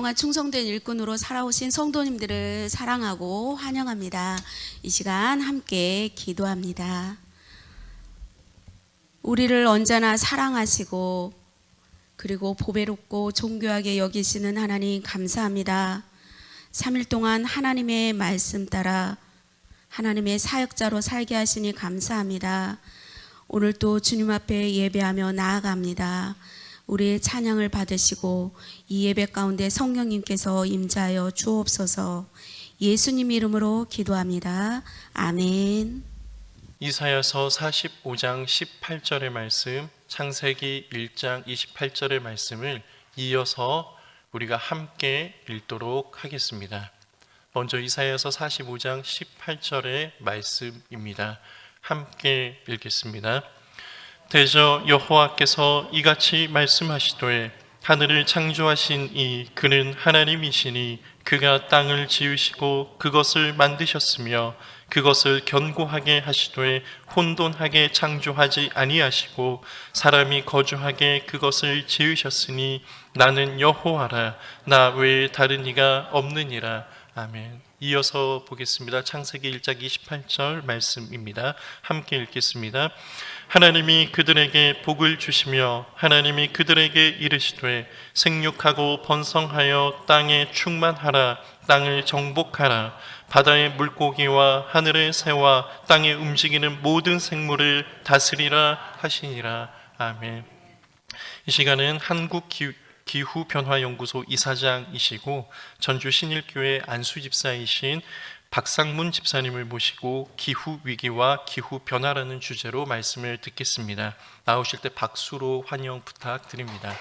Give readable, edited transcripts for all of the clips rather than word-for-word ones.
동안 충성된 일꾼으로 살아오신 성도님들을 사랑하고 환영합니다. 이 시간 함께 기도합니다. 우리를 언제나 사랑하시고 그리고 보배롭고 존귀하게 여기시는 하나님 감사합니다. 3일 동안 하나님의 말씀 따라 하나님의 사역자로 살게 하시니 감사합니다. 오늘 또 주님 앞에 예배하며 나아갑니다. 우리의 찬양을 받으시고 이 예배 가운데 성령님께서 임재하여 주옵소서. 예수님 이름으로 기도합니다. 아멘. 이사야서 45장 18절의 말씀, 창세기 1장 28절의 말씀을 이어서 우리가 함께 읽도록 하겠습니다. 먼저 이사야서 45장 18절의 말씀입니다. 함께 읽겠습니다. 대저 여호와께서 이같이 말씀하시되 하늘을 창조하신 이 그는 하나님이시니 그가 땅을 지으시고 그것을 만드셨으며 그것을 견고하게 하시되 혼돈하게 창조하지 아니하시고 사람이 거주하게 그것을 지으셨으니 나는 여호와라 나 외에 다른 이가 없느니라. 아멘. 이어서 보겠습니다. 창세기 1장 28절 말씀입니다. 함께 읽겠습니다. 하나님이 그들에게 복을 주시며 하나님이 그들에게 이르시되 생육하고 번성하여 땅에 충만하라. 땅을 정복하라. 바다의 물고기와 하늘의 새와 땅에 움직이는 모든 생물을 다스리라 하시니라. 아멘. 이 시간은 한국기후변화연구소 이사장이시고 전주 신일교회 안수집사이신 박상문 집사님을 모시고 기후위기와 기후변화라는 주제로 말씀을 듣겠습니다. 나오실 때 박수로 환영 부탁드립니다.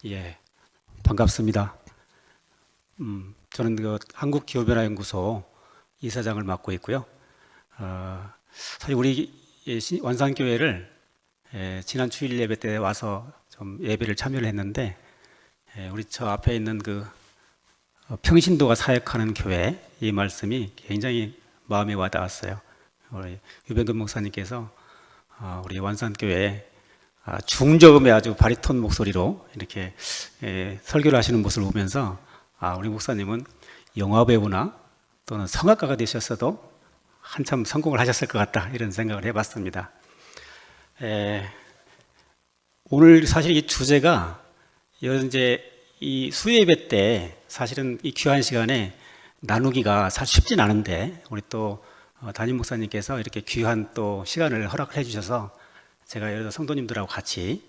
예, 반갑습니다. 저는 그 한국기후변화연구소 이사장을 맡고 있고요. 사실 우리 완산교회를 지난 주일 예배 때 와서 좀 예배를 참여를 했는데, 우리 저 앞에 있는 그 평신도가 사역하는 교회 이 말씀이 굉장히 마음에 와닿았어요. 우리 유병근 목사님께서 우리 완산교회 중저음의 아주 바리톤 목소리로 이렇게 설교를 하시는 모습을 보면서 우리 목사님은 영화배우나 또는 성악가가 되셨어도 한참 성공을 하셨을 것 같다 이런 생각을 해봤습니다. 오늘 사실 이 주제가 이제 이 수요예배 때 사실은 이 귀한 시간에 나누기가 사실 쉽진 않은데 우리 또 담임 목사님께서 이렇게 귀한 또 시간을 허락해 주셔서 제가 여러 성도님들하고 같이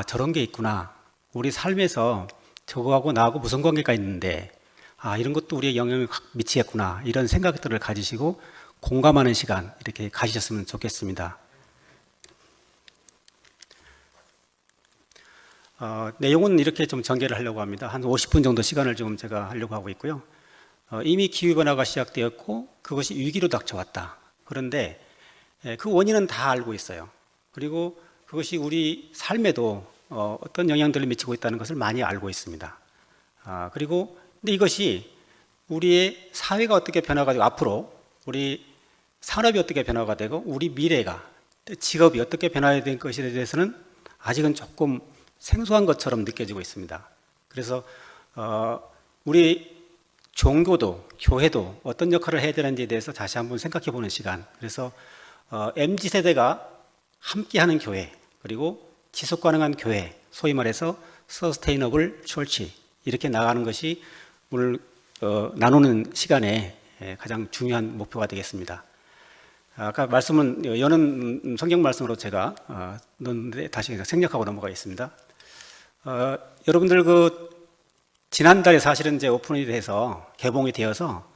저런 게 있구나, 우리 삶에서 저거하고 나하고 무슨 관계가 있는데 이런 것도 우리의 영향을 미치겠구나 이런 생각들을 가지시고 공감하는 시간 이렇게 가지셨으면 좋겠습니다. 내용은 이렇게 좀 전개를 하려고 합니다. 한 50분 정도 시간을 지금 제가 하려고 하고 있고요. 이미 기후변화가 시작되었고 그것이 위기로 닥쳐왔다. 그런데 그 원인은 다 알고 있어요. 그리고 그것이 우리 삶에도 어떤 영향들을 미치고 있다는 것을 많이 알고 있습니다. 그리고 근데 이것이 우리의 사회가 어떻게 변화가 되고 앞으로 우리 산업이 어떻게 변화가 되고 우리 미래가 직업이 어떻게 변화될 것에 대해서는 아직은 조금 생소한 것처럼 느껴지고 있습니다. 그래서 우리 종교도 교회도 어떤 역할을 해야 되는지에 대해서 다시 한번 생각해 보는 시간. 그래서 MZ세대가 함께하는 교회, 그리고 지속 가능한 교회, 소위 말해서 서스테이너블 철치 이렇게 나가는 것이 오늘 나누는 시간에 가장 중요한 목표가 되겠습니다. 아까 말씀은 여는 성경 말씀으로 제가 넣었는데 다시 생략하고 넘어가겠습니다. 여러분들 그 지난달에 사실은 이제 오픈이 돼서 개봉이 되어서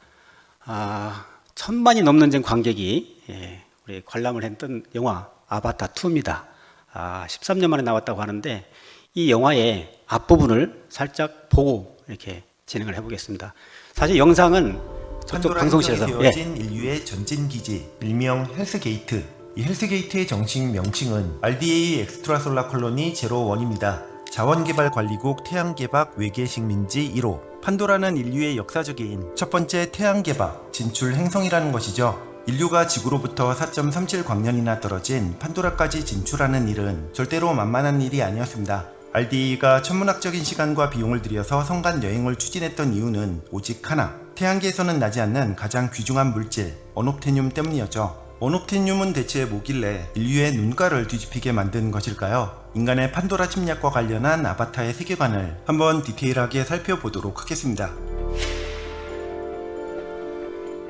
1000만이 넘는 관객이 우리 관람을 했던 영화 아바타 2입니다. 13년 만에 나왔다고 하는데 이 영화의 앞부분을 살짝 보고 이렇게 진행을 해보겠습니다. 사실 영상은 저쪽 방송실에서 되어진 인류의 전진기지, 일명 헬스게이트. 이 헬스게이트의 정식 명칭은 RDA 엑스트라솔라 콜로니 01입니다. 자원개발관리국 태양계박 외계식민지 1호. 판도라는 인류의 역사적 해인, 첫 번째 태양계박 진출 행성이라는 것이죠. 인류가 지구로부터 4.37광년이나 떨어진 판도라까지 진출하는 일은 절대로 만만한 일이 아니었습니다. RDA가 천문학적인 시간과 비용을 들여서 성간 여행을 추진했던 이유는 오직 하나, 태양계에서는 나지 않는 가장 귀중한 물질, 언옵테늄 때문이었죠. 언옵테늄은 대체 뭐길래 인류의 눈가를 뒤집히게 만든 것일까요? 인간의 판도라 침략과 관련한 아바타의 세계관을 한번 디테일하게 살펴보도록 하겠습니다.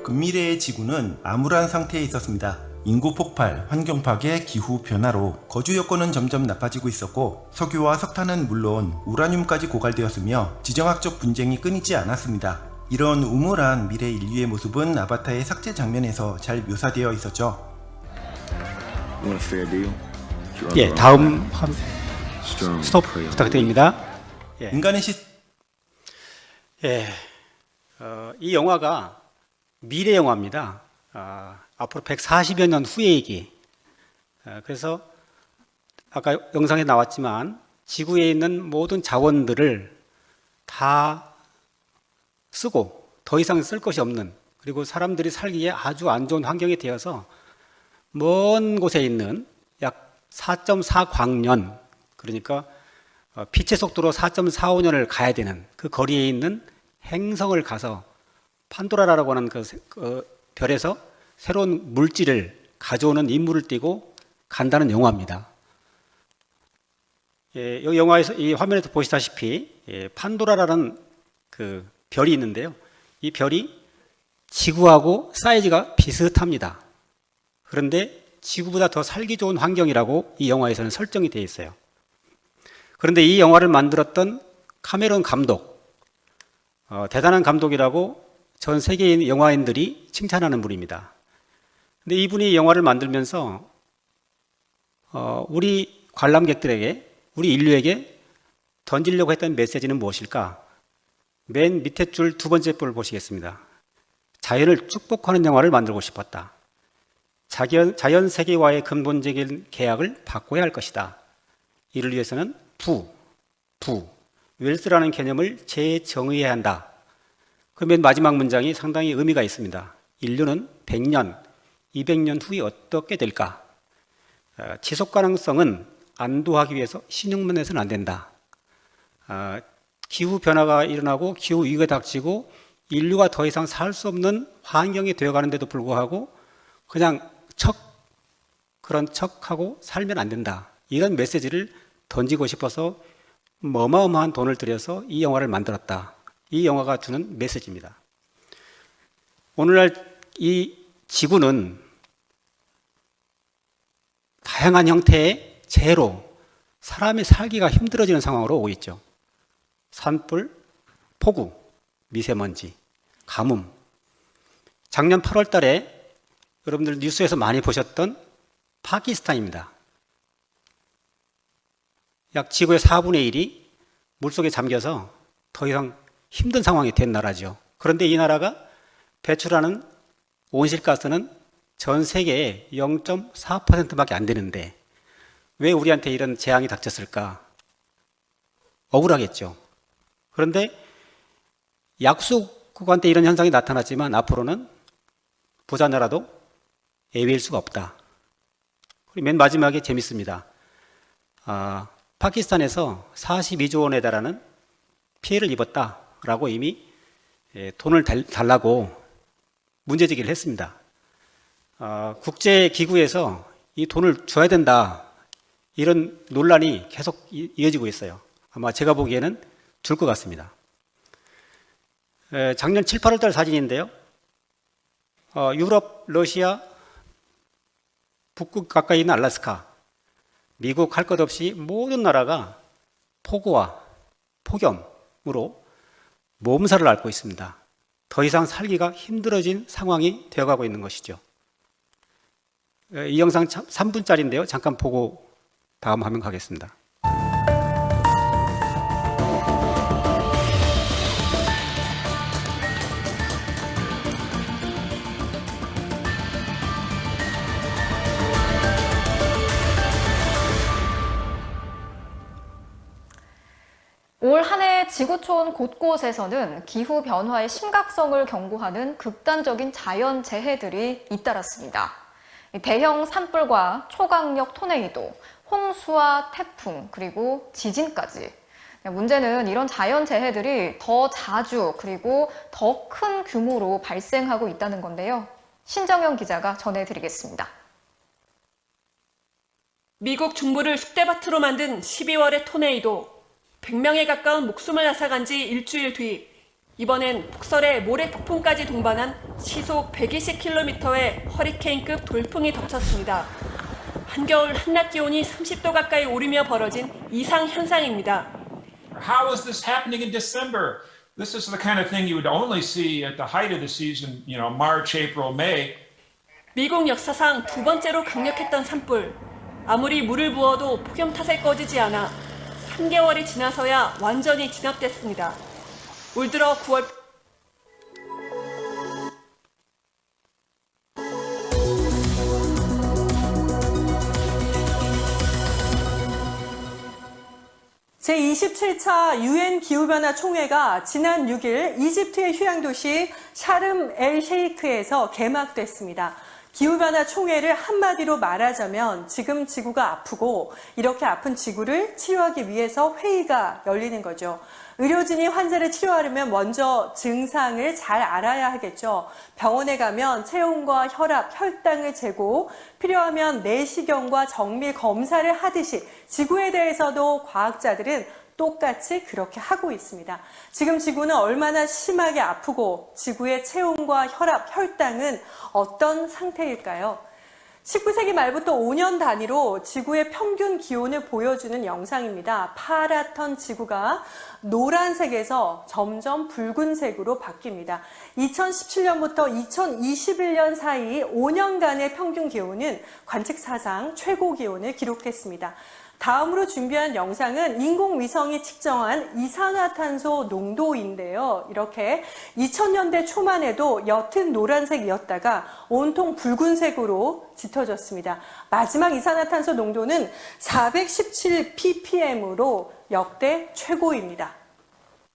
근미래의 지구는 암울한 상태에 있었습니다. 인구 폭발, 환경 파괴, 기후 변화로 거주 여건은 점점 나빠지고 있었고 석유와 석탄은 물론 우라늄까지 고갈되었으며 지정학적 분쟁이 끊이지 않았습니다. 이런 우물한 미래 인류의 모습은 아바타의 삭제 장면에서 잘 묘사되어 있었죠. 예, 다음 스톱 부탁드립니다. 예. 인간의 이 영화가 미래 영화입니다. 앞으로 140여 년 후의 얘기. 그래서 아까 영상에 나왔지만 지구에 있는 모든 자원들을 다 쓰고 더 이상 쓸 것이 없는, 그리고 사람들이 살기에 아주 안 좋은 환경이 되어서 먼 곳에 있는 약 4.4광년, 그러니까 빛의 속도로 4.45년을 가야 되는 그 거리에 있는 행성을 가서 판도라라고 하는 그 별에서 새로운 물질을 가져오는 임무를 띠고 간다는 영화입니다. 이 영화에서, 이 화면에서 보시다시피 판도라라는 그 별이 있는데요. 이 별이 지구하고 사이즈가 비슷합니다. 그런데 지구보다 더 살기 좋은 환경이라고 이 영화에서는 설정이 되어 있어요. 그런데 이 영화를 만들었던 카메론 감독, 대단한 감독이라고 전 세계의 영화인들이 칭찬하는 분입니다. 근데 이분이 영화를 만들면서 우리 관람객들에게, 우리 인류에게 던지려고 했던 메시지는 무엇일까? 맨 밑에 줄 두 번째 뿔을 보시겠습니다. 자연을 축복하는 영화를 만들고 싶었다. 자연 세계와의 근본적인 계약을 바꿔야 할 것이다. 이를 위해서는 웰스라는 개념을 재정의해야 한다. 그 맨 마지막 문장이 상당히 의미가 있습니다. 인류는 100년, 200년 후에 어떻게 될까? 지속 가능성은 안도하기 위해서 신용만 해서는 안 된다. 기후 변화가 일어나고 기후 위기가 닥치고 인류가 더 이상 살 수 없는 환경이 되어가는데도 불구하고 그냥 그런 척하고 살면 안 된다. 이런 메시지를 던지고 싶어서 어마어마한 돈을 들여서 이 영화를 만들었다. 이 영화가 주는 메시지입니다. 오늘날 이 지구는 다양한 형태의 재해로 사람이 살기가 힘들어지는 상황으로 오고 있죠. 산불, 폭우, 미세먼지, 가뭄. 작년 8월 달에 여러분들 뉴스에서 많이 보셨던 파키스탄입니다. 약 지구의 4분의 1이 물속에 잠겨서 더 이상 힘든 상황이 된 나라죠. 그런데 이 나라가 배출하는 온실가스는 전 세계의 0.4%밖에 안 되는데 왜 우리한테 이런 재앙이 닥쳤을까? 억울하겠죠. 그런데 약소국한테 이런 현상이 나타났지만 앞으로는 부자 나라도 예외일 수가 없다. 그리고 맨 마지막에 재밌습니다. 파키스탄에서 42조 원에 달하는 피해를 입었다라고 이미 돈을 달라고 문제제기를 했습니다. 국제기구에서 이 돈을 줘야 된다, 이런 논란이 계속 이어지고 있어요. 아마 제가 보기에는 줄 것 같습니다. 작년 7, 8월 달 사진인데요. 유럽, 러시아, 북극 가까이 있는 알래스카, 미국 할 것 없이 모든 나라가 폭우와 폭염으로 몸살을 앓고 있습니다. 더 이상 살기가 힘들어진 상황이 되어가고 있는 것이죠. 이 영상 3분짜리인데요. 잠깐 보고 다음 화면 가겠습니다. 올 한 해 지구촌 곳곳에서는 기후 변화의 심각성을 경고하는 극단적인 자연 재해들이 잇따랐습니다. 대형 산불과 초강력 토네이도, 홍수와 태풍, 그리고 지진까지. 문제는 이런 자연 재해들이 더 자주 그리고 더 큰 규모로 발생하고 있다는 건데요. 신정영 기자가 전해드리겠습니다. 미국 중부를 쑥대밭으로 만든 12월의 토네이도. 100명에 가까운 목숨을 앗아간 지 일주일 뒤, 이번엔 북설에 모래 폭풍까지 동반한 시속 120km의 허리케인급 돌풍이 덮쳤습니다. 한겨울 한낮 기온이 30도 가까이 오르며 벌어진 이상 현상입니다. How is this happening in December? This is the kind of thing you would only see at the height of the season, March, April, May. 미국 역사상 두 번째로 강력했던 산불. 아무리 물을 부어도 폭염 탓에 꺼지지 않아 3개월이 지나서야 완전히 진압됐습니다. 올 들어 9월 제27차 UN 기후변화 총회가 지난 6일 이집트의 휴양도시 샤름 엘 셰이크에서 개막됐습니다. 기후변화 총회를 한마디로 말하자면 지금 지구가 아프고 이렇게 아픈 지구를 치료하기 위해서 회의가 열리는 거죠. 의료진이 환자를 치료하려면 먼저 증상을 잘 알아야 하겠죠. 병원에 가면 체온과 혈압, 혈당을 재고 필요하면 내시경과 정밀 검사를 하듯이 지구에 대해서도 과학자들은 똑같이 그렇게 하고 있습니다. 지금 지구는 얼마나 심하게 아프고 지구의 체온과 혈압, 혈당은 어떤 상태일까요? 19세기 말부터 5년 단위로 지구의 평균 기온을 보여주는 영상입니다. 파랗던 지구가 노란색에서 점점 붉은색으로 바뀝니다. 2017년부터 2021년 사이 5년간의 평균 기온은 관측 사상 최고 기온을 기록했습니다. 다음으로 준비한 영상은 인공위성이 측정한 이산화탄소 농도인데요. 이렇게 2000년대 초만 해도 옅은 노란색이었다가 온통 붉은색으로 짙어졌습니다. 마지막 이산화탄소 농도는 417 ppm으로 역대 최고입니다.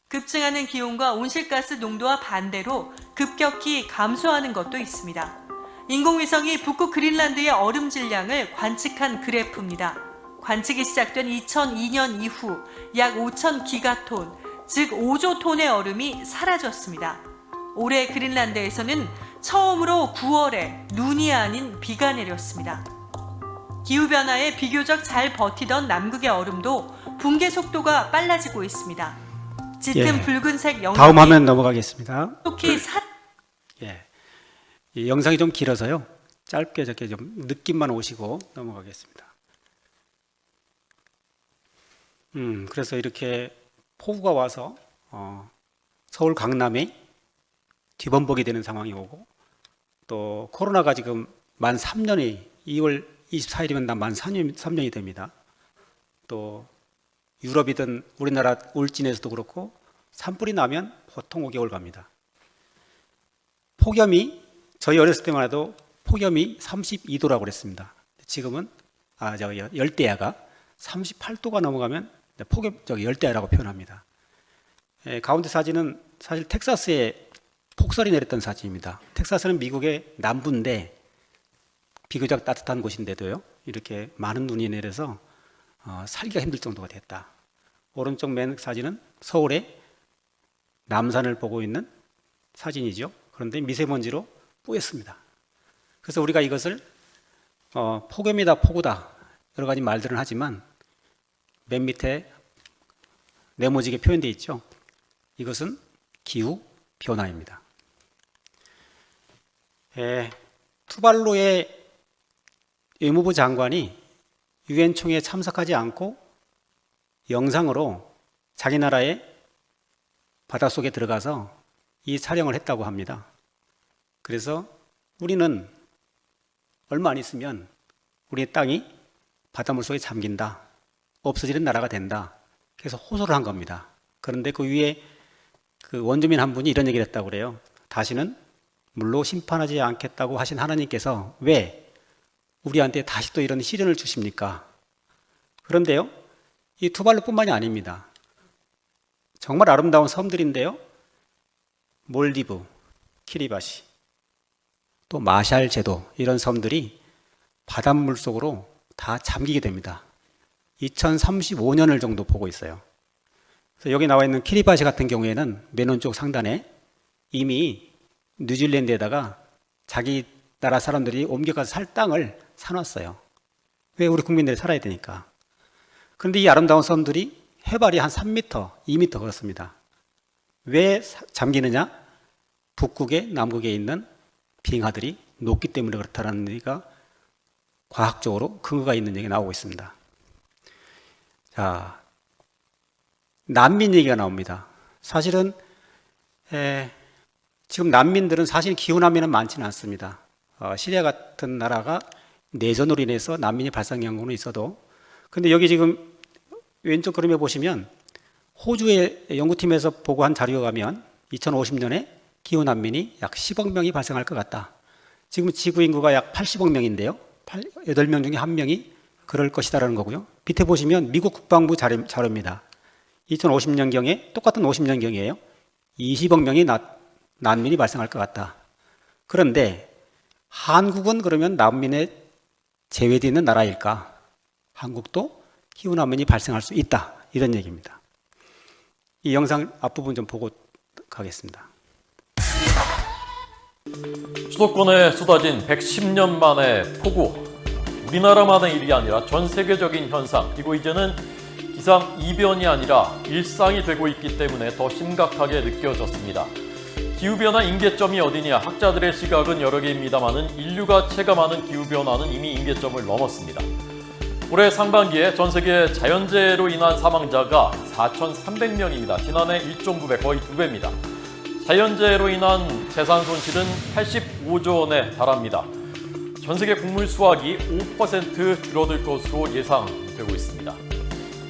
급증하는 기온과 온실가스 농도와 반대로 급격히 감소하는 것도 있습니다. 인공위성이 북극 그린란드의 얼음 질량을 관측한 그래프입니다. 관측이 시작된 2002년 이후 약 5,000기가톤, 즉 5조 톤의 얼음이 사라졌습니다. 올해 그린란드에서는 처음으로 9월에 눈이 아닌 비가 내렸습니다. 기후변화에 비교적 잘 버티던 남극의 얼음도 붕괴 속도가 빨라지고 있습니다. 짙은 붉은색 영역이 다음 화면 넘어가겠습니다. 속히 이 영상이 좀 길어서요. 짧게 적게 좀 느낌만 오시고 넘어가겠습니다. 그래서 이렇게 폭우가 와서 서울 강남에 뒤범벅이 되는 상황이 오고, 또 코로나가 지금 만 3년이 2월 24일이면 만 3년이 됩니다. 또 유럽이든 우리나라 울진에서도 그렇고 산불이 나면 보통 5개월 갑니다. 폭염이 저희 어렸을 때만 해도 폭염이 32도라고 그랬습니다. 지금은 열대야가 38도가 넘어가면 열대야라고 표현합니다. 가운데 사진은 사실 텍사스에 폭설이 내렸던 사진입니다. 텍사스는 미국의 남부인데 비교적 따뜻한 곳인데도요, 이렇게 많은 눈이 내려서 살기가 힘들 정도가 됐다. 오른쪽 맨 사진은 서울의 남산을 보고 있는 사진이죠. 그런데 미세먼지로 뿌였습니다. 그래서 우리가 이것을 폭염이다, 폭우다 여러 가지 말들은 하지만 맨 밑에 네모지게 표현되어 있죠. 이것은 기후 변화입니다. 투발로의 외무부 장관이 유엔 총회에 참석하지 않고 영상으로 자기 나라의 바닷속에 들어가서 이 촬영을 했다고 합니다. 그래서 우리는 얼마 안 있으면 우리의 땅이 바닷물 속에 잠긴다, 없어지는 나라가 된다. 그래서 호소를 한 겁니다. 그런데 그 위에 그 원주민 한 분이 이런 얘기를 했다고 그래요. 다시는 물로 심판하지 않겠다고 하신 하나님께서 왜 우리한테 다시 또 이런 시련을 주십니까? 그런데요, 이 투발루뿐만이 아닙니다. 정말 아름다운 섬들인데요. 몰디브, 키리바시, 또 마샬 제도 이런 섬들이 바닷물 속으로 다 잠기게 됩니다. 2035년을 정도 보고 있어요. 그래서 여기 나와 있는 키리바시 같은 경우에는 맨 오른쪽 상단에 이미 뉴질랜드에다가 자기 나라 사람들이 옮겨가서 살 땅을 사놨어요. 왜? 우리 국민들이 살아야 되니까. 그런데 이 아름다운 섬들이 해발이 한 3m, 2m 그렇습니다. 왜 잠기느냐? 북극에 남극에 있는 빙하들이 높기 때문에 그렇다는 얘기가 과학적으로 근거가 있는 얘기가 나오고 있습니다. 자, 난민 얘기가 나옵니다. 사실은 지금 난민들은 사실 기후난민은 많지는 않습니다. 시리아 같은 나라가 내전으로 인해서 난민이 발생한 경우는 있어도, 근데 여기 지금 왼쪽 그림에 보시면 호주의 연구팀에서 보고한 자료에 가면 2050년에 기후난민이 약 10억 명이 발생할 것 같다. 지금 지구 인구가 약 80억 명인데요. 8명 중에 1명이 그럴 것이다라는 거고요. 밑에 보시면 미국 국방부 자료입니다. 2050년경에 똑같은 50년경이에요. 20억 명이 난민이 발생할 것 같다. 그런데 한국은 그러면 난민에 제외되어 있는 나라일까? 한국도 기후난민이 발생할 수 있다. 이런 얘기입니다. 이 영상 앞부분 좀 보고 가겠습니다. 수도권에 쏟아진 110년 만의 폭우. 우리나라만의 일이 아니라 전 세계적인 현상, 그리고 이제는 기상 이변이 아니라 일상이 되고 있기 때문에 더 심각하게 느껴졌습니다. 기후변화 임계점이 어디냐? 학자들의 시각은 여러 개입니다만은 인류가 체감하는 기후변화는 이미 임계점을 넘었습니다. 올해 상반기에 전 세계 자연재해로 인한 사망자가 4,300명입니다. 지난해 1.9배, 거의 2배입니다. 자연재해로 인한 재산 손실은 85조 원에 달합니다. 전 세계 곡물 수확이 5% 줄어들 것으로 예상되고 있습니다.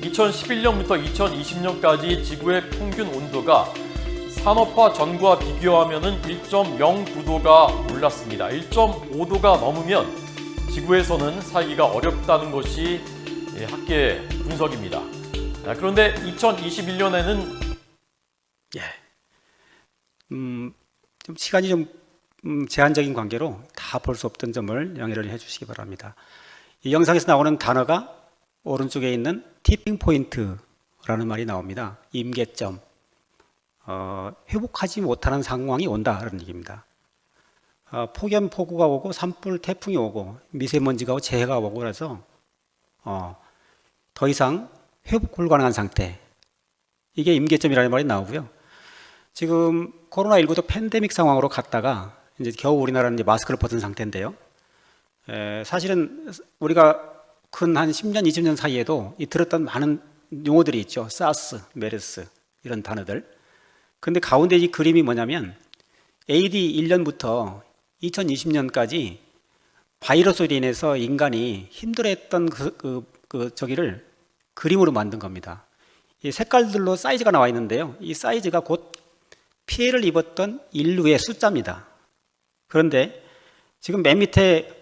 2011년부터 2020년까지 지구의 평균 온도가 산업화 전과 비교하면 1.09도가 올랐습니다. 1.5도가 넘으면 지구에서는 살기가 어렵다는 것이 학계 분석입니다. 그런데 2021년에는 좀 시간이 좀 제한적인 관계로 다 볼 수 없던 점을 양해를 해주시기 바랍니다. 이 영상에서 나오는 단어가 오른쪽에 있는 티핑 포인트라는 말이 나옵니다. 임계점, 회복하지 못하는 상황이 온다라는 얘기입니다. 폭염, 폭우가 오고 산불, 태풍이 오고 미세먼지가 오고 재해가 오고 그래서 더 이상 회복 불가능한 상태, 이게 임계점이라는 말이 나오고요. 지금 코로나19도 팬데믹 상황으로 갔다가 이제 겨우 우리나라는 이제 마스크를 벗은 상태인데요. 사실은 우리가 근 한 10년, 20년 사이에도 이 들었던 많은 용어들이 있죠. 사스, 메르스 이런 단어들. 근데 가운데 이 그림이 뭐냐면 AD 1년부터 2020년까지 바이러스로 인해서 인간이 힘들어했던 저기를 그림으로 만든 겁니다. 이 색깔들로 사이즈가 나와 있는데요. 이 사이즈가 곧 피해를 입었던 인류의 숫자입니다. 그런데 지금 맨 밑에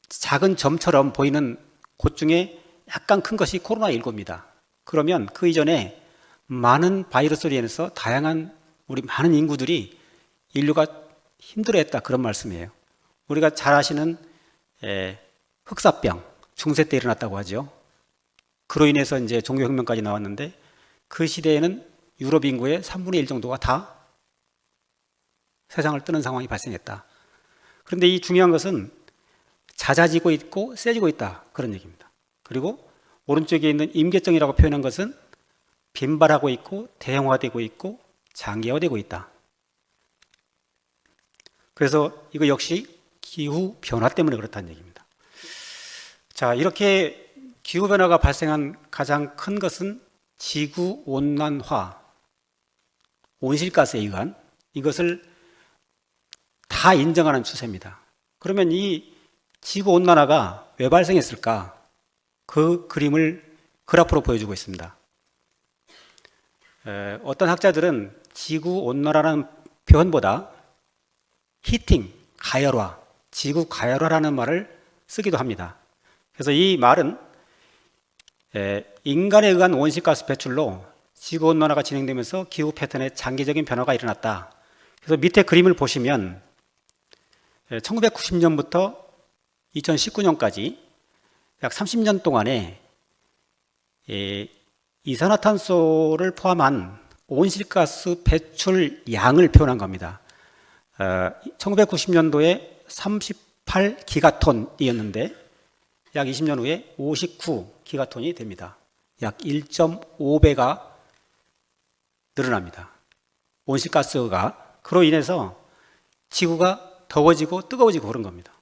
작은 점처럼 보이는 곳 중에 약간 큰 것이 코로나19입니다. 그러면 그 이전에 많은 바이러스로 인해서 다양한 우리 많은 인구들이 인류가 힘들어했다, 그런 말씀이에요. 우리가 잘 아시는 흑사병, 중세 때 일어났다고 하죠. 그로 인해서 이제 종교혁명까지 나왔는데 그 시대에는 유럽 인구의 3분의 1 정도가 다 세상을 뜨는 상황이 발생했다. 그런데 이 중요한 것은 잦아지고 있고 세지고 있다, 그런 얘기입니다. 그리고 오른쪽에 있는 임계점이라고 표현한 것은 빈발하고 있고 대형화되고 있고 장기화되고 있다. 그래서 이거 역시 기후 변화 때문에 그렇다는 얘기입니다. 자, 이렇게 기후 변화가 발생한 가장 큰 것은 지구 온난화, 온실가스에 의한, 이것을 다 인정하는 추세입니다. 그러면 이 지구 온난화가 왜 발생했을까? 그 그림을 그래프로 보여주고 있습니다. 어떤 학자들은 지구 온난화라는 표현보다 히팅, 가열화, 지구 가열화라는 말을 쓰기도 합니다. 그래서 이 말은 인간에 의한 온실가스 배출로 지구온난화가 진행되면서 기후 패턴에 장기적인 변화가 일어났다. 그래서 밑에 그림을 보시면 1990년부터 2019년까지 약 30년 동안에 이산화탄소를 포함한 온실가스 배출 양을 표현한 겁니다. 1990년도에 38기가톤이었는데 약 20년 후에 59기가톤이 됩니다. 약 1.5배가 늘어납니다. 온실가스가. 그로 인해서 지구가 더워지고 뜨거워지고 그런 겁니다.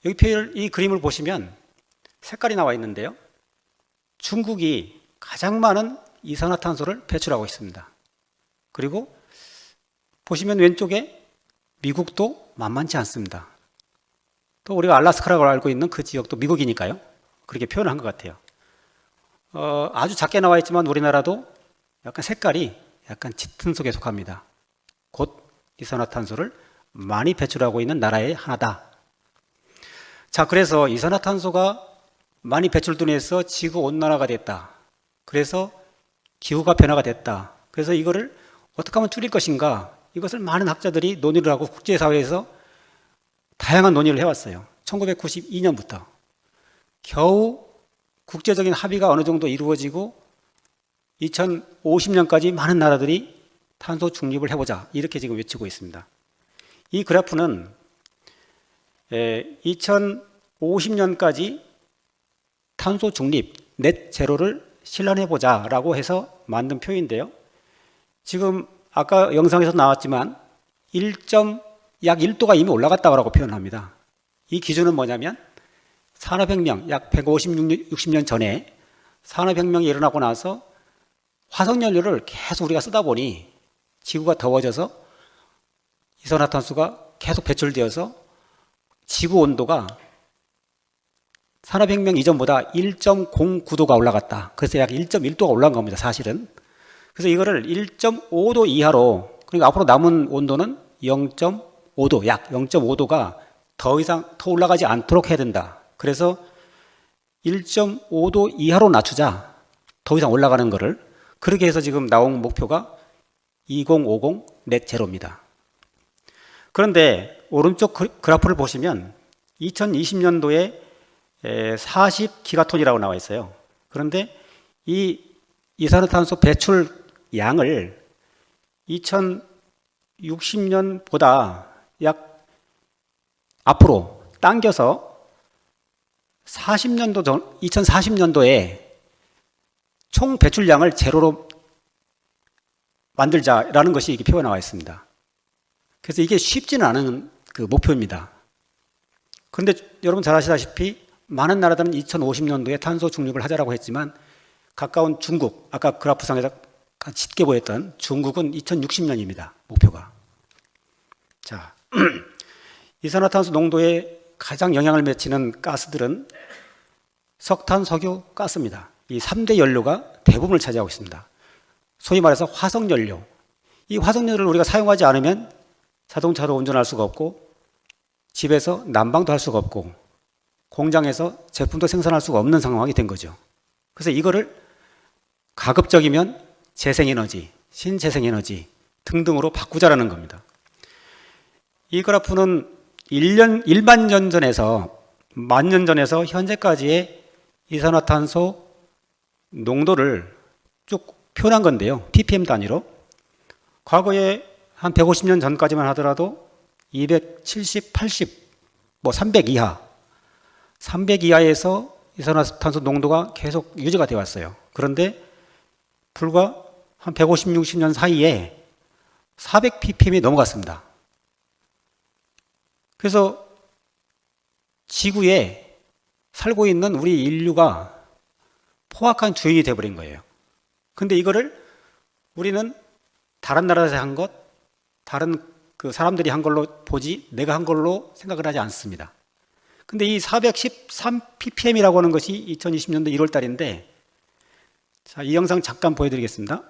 여기 이 그림을 보시면 색깔이 나와 있는데요. 중국이 가장 많은 이산화탄소를 배출하고 있습니다. 그리고 보시면 왼쪽에 미국도 만만치 않습니다. 또 우리가 알래스카라고 알고 있는 그 지역도 미국이니까요. 그렇게 표현한 것 같아요. 아주 작게 나와 있지만 우리나라도 약간 색깔이 약간 짙은 속에 속합니다. 곧 이산화탄소를 많이 배출하고 있는 나라의 하나다. 자, 그래서 이산화탄소가 많이 배출됨으로 해서 지구온난화가 됐다. 그래서 기후가 변화가 됐다. 그래서 이거를 어떻게 하면 줄일 것인가, 이것을 많은 학자들이 논의를 하고 국제사회에서 다양한 논의를 해왔어요. 1992년부터 겨우 국제적인 합의가 어느 정도 이루어지고 2050년까지 많은 나라들이 탄소 중립을 해보자, 이렇게 지금 외치고 있습니다. 이 그래프는 2050년까지 탄소 중립, 넷 제로를 실현해보자라고 해서 만든 표인데요. 지금 아까 영상에서 나왔지만 약 1도가 이미 올라갔다고 표현합니다. 이 기준은 뭐냐면 산업혁명, 약 150-60년 전에 산업혁명이 일어나고 나서 화석연료를 계속 우리가 쓰다 보니 지구가 더워져서 이산화탄소가 계속 배출되어서 지구 온도가 산업혁명 이전보다 1.09도가 올라갔다. 그래서 약 1.1도가 올라간 겁니다, 사실은. 그래서 이거를 1.5도 이하로, 그러니까 앞으로 남은 온도는 0.5도, 약 0.5도가 더 이상 더 올라가지 않도록 해야 된다. 그래서 1.5도 이하로 낮추자, 더 이상 올라가는 거를. 그렇게 해서 지금 나온 목표가 2050 넷 제로입니다. 그런데 오른쪽 그래프를 보시면 2020년도에 40기가톤이라고 나와 있어요. 그런데 이 이산화탄소 배출 양을 2060년보다 약 앞으로 당겨서 2040년도에 총 배출량을 제로로 만들자라는 것이 이렇게 표가 나와 있습니다. 그래서 이게 쉽지는 않은 그 목표입니다. 그런데 여러분 잘 아시다시피 많은 나라들은 2050년도에 탄소 중립을 하자라고 했지만 가까운 중국, 아까 그래프상에서 짙게 보였던 중국은 2060년입니다. 목표가. 자, 이산화탄소 농도에 가장 영향을 미치는 가스들은 석탄, 석유, 가스입니다. 이 3대 연료가 대부분을 차지하고 있습니다. 소위 말해서 화석연료. 이 화석연료를 우리가 사용하지 않으면 자동차로 운전할 수가 없고 집에서 난방도 할 수가 없고 공장에서 제품도 생산할 수가 없는 상황이 된 거죠. 그래서 이거를 가급적이면 재생에너지, 신재생에너지 등등으로 바꾸자라는 겁니다. 이 그래프는 1만 년 전에서 만 년 전에서 현재까지의 이산화탄소 농도를 쭉 표현한 건데요. ppm 단위로. 과거에 한 150년 전까지만 하더라도 270, 80, 300 이하, 300 이하에서 이산화탄소 농도가 계속 유지가 되어 왔어요. 그런데 불과 한 150, 60년 사이에 400 ppm이 넘어갔습니다. 그래서 지구에 살고 있는 우리 인류가 포악한 주인이 되어버린 거예요. 근데 이거를 우리는 다른 나라에서 한 것, 다른 그 사람들이 한 걸로 보지 내가 한 걸로 생각을 하지 않습니다. 근데 이 413 ppm이라고 하는 것이 2020년도 1월 달인데, 자, 이 영상 잠깐 보여드리겠습니다.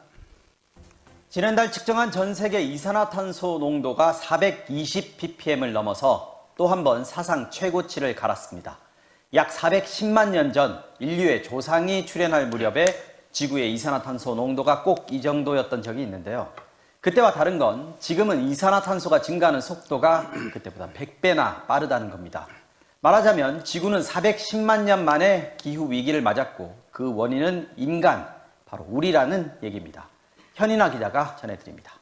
지난달 측정한 전 세계 이산화탄소 농도가 420 ppm을 넘어서 또 한 번 사상 최고치를 갈았습니다. 약 410만 년 전 인류의 조상이 출현할 무렵에 지구의 이산화탄소 농도가 꼭 이 정도였던 적이 있는데요. 그때와 다른 건 지금은 이산화탄소가 증가하는 속도가 그때보다 100배나 빠르다는 겁니다. 말하자면 지구는 410만 년 만에 기후 위기를 맞았고 그 원인은 인간, 바로 우리라는 얘기입니다. 현인아 기자가 전해드립니다.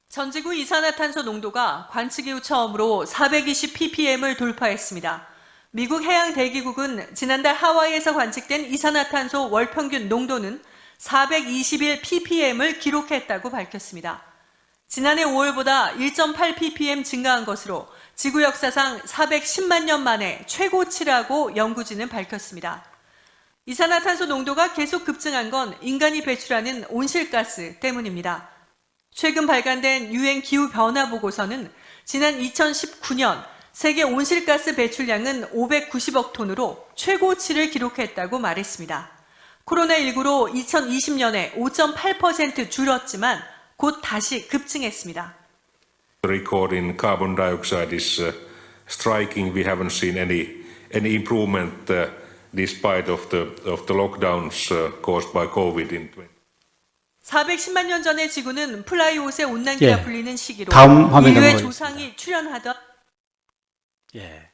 전 지구 이산화탄소 농도가 관측 이후 처음으로 420 ppm을 돌파했습니다. 미국 해양대기국은 지난달 하와이에서 관측된 이산화탄소 월평균 농도는 421 ppm을 기록했다고 밝혔습니다. 지난해 5월보다 1.8 ppm 증가한 것으로 지구 역사상 410만 년 만에 최고치라고 연구진은 밝혔습니다. 이산화탄소 농도가 계속 급증한 건 인간이 배출하는 온실가스 때문입니다. 최근 발간된 유엔 기후변화 보고서는 지난 2019년 세계 온실가스 배출량은 590억 톤으로 최고치를 기록했다고 말했습니다. 코로나19로 2020년에 5.8% 줄었지만 곧 다시 급증했습니다. The record in carbon dioxide is striking. We haven't seen any improvement despite of the lockdowns caused by COVID in 410만 년 전의 지구는 플라이오스의 온난기라 예. 불리는 시기로 다음 화면 인류의 넘어가겠습니다. 조상이 출현하던 예.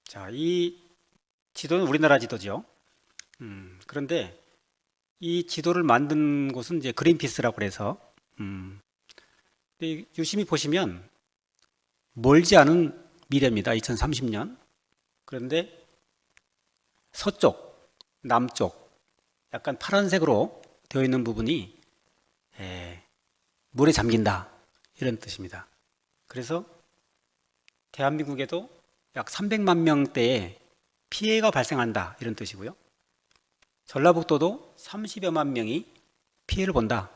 자, 이 지도는 우리나라 지도죠. 그런데 이 지도를 만든 곳은 이제 그린피스라고 그래서 근데 유심히 보시면 멀지 않은 미래입니다. 2030년. 그런데 서쪽, 남쪽 약간 파란색으로 되어 있는 부분이 물에 잠긴다 이런 뜻입니다. 그래서 대한민국에도 약 300만 명대의 피해가 발생한다 이런 뜻이고요. 전라북도도 30여만 명이 피해를 본다.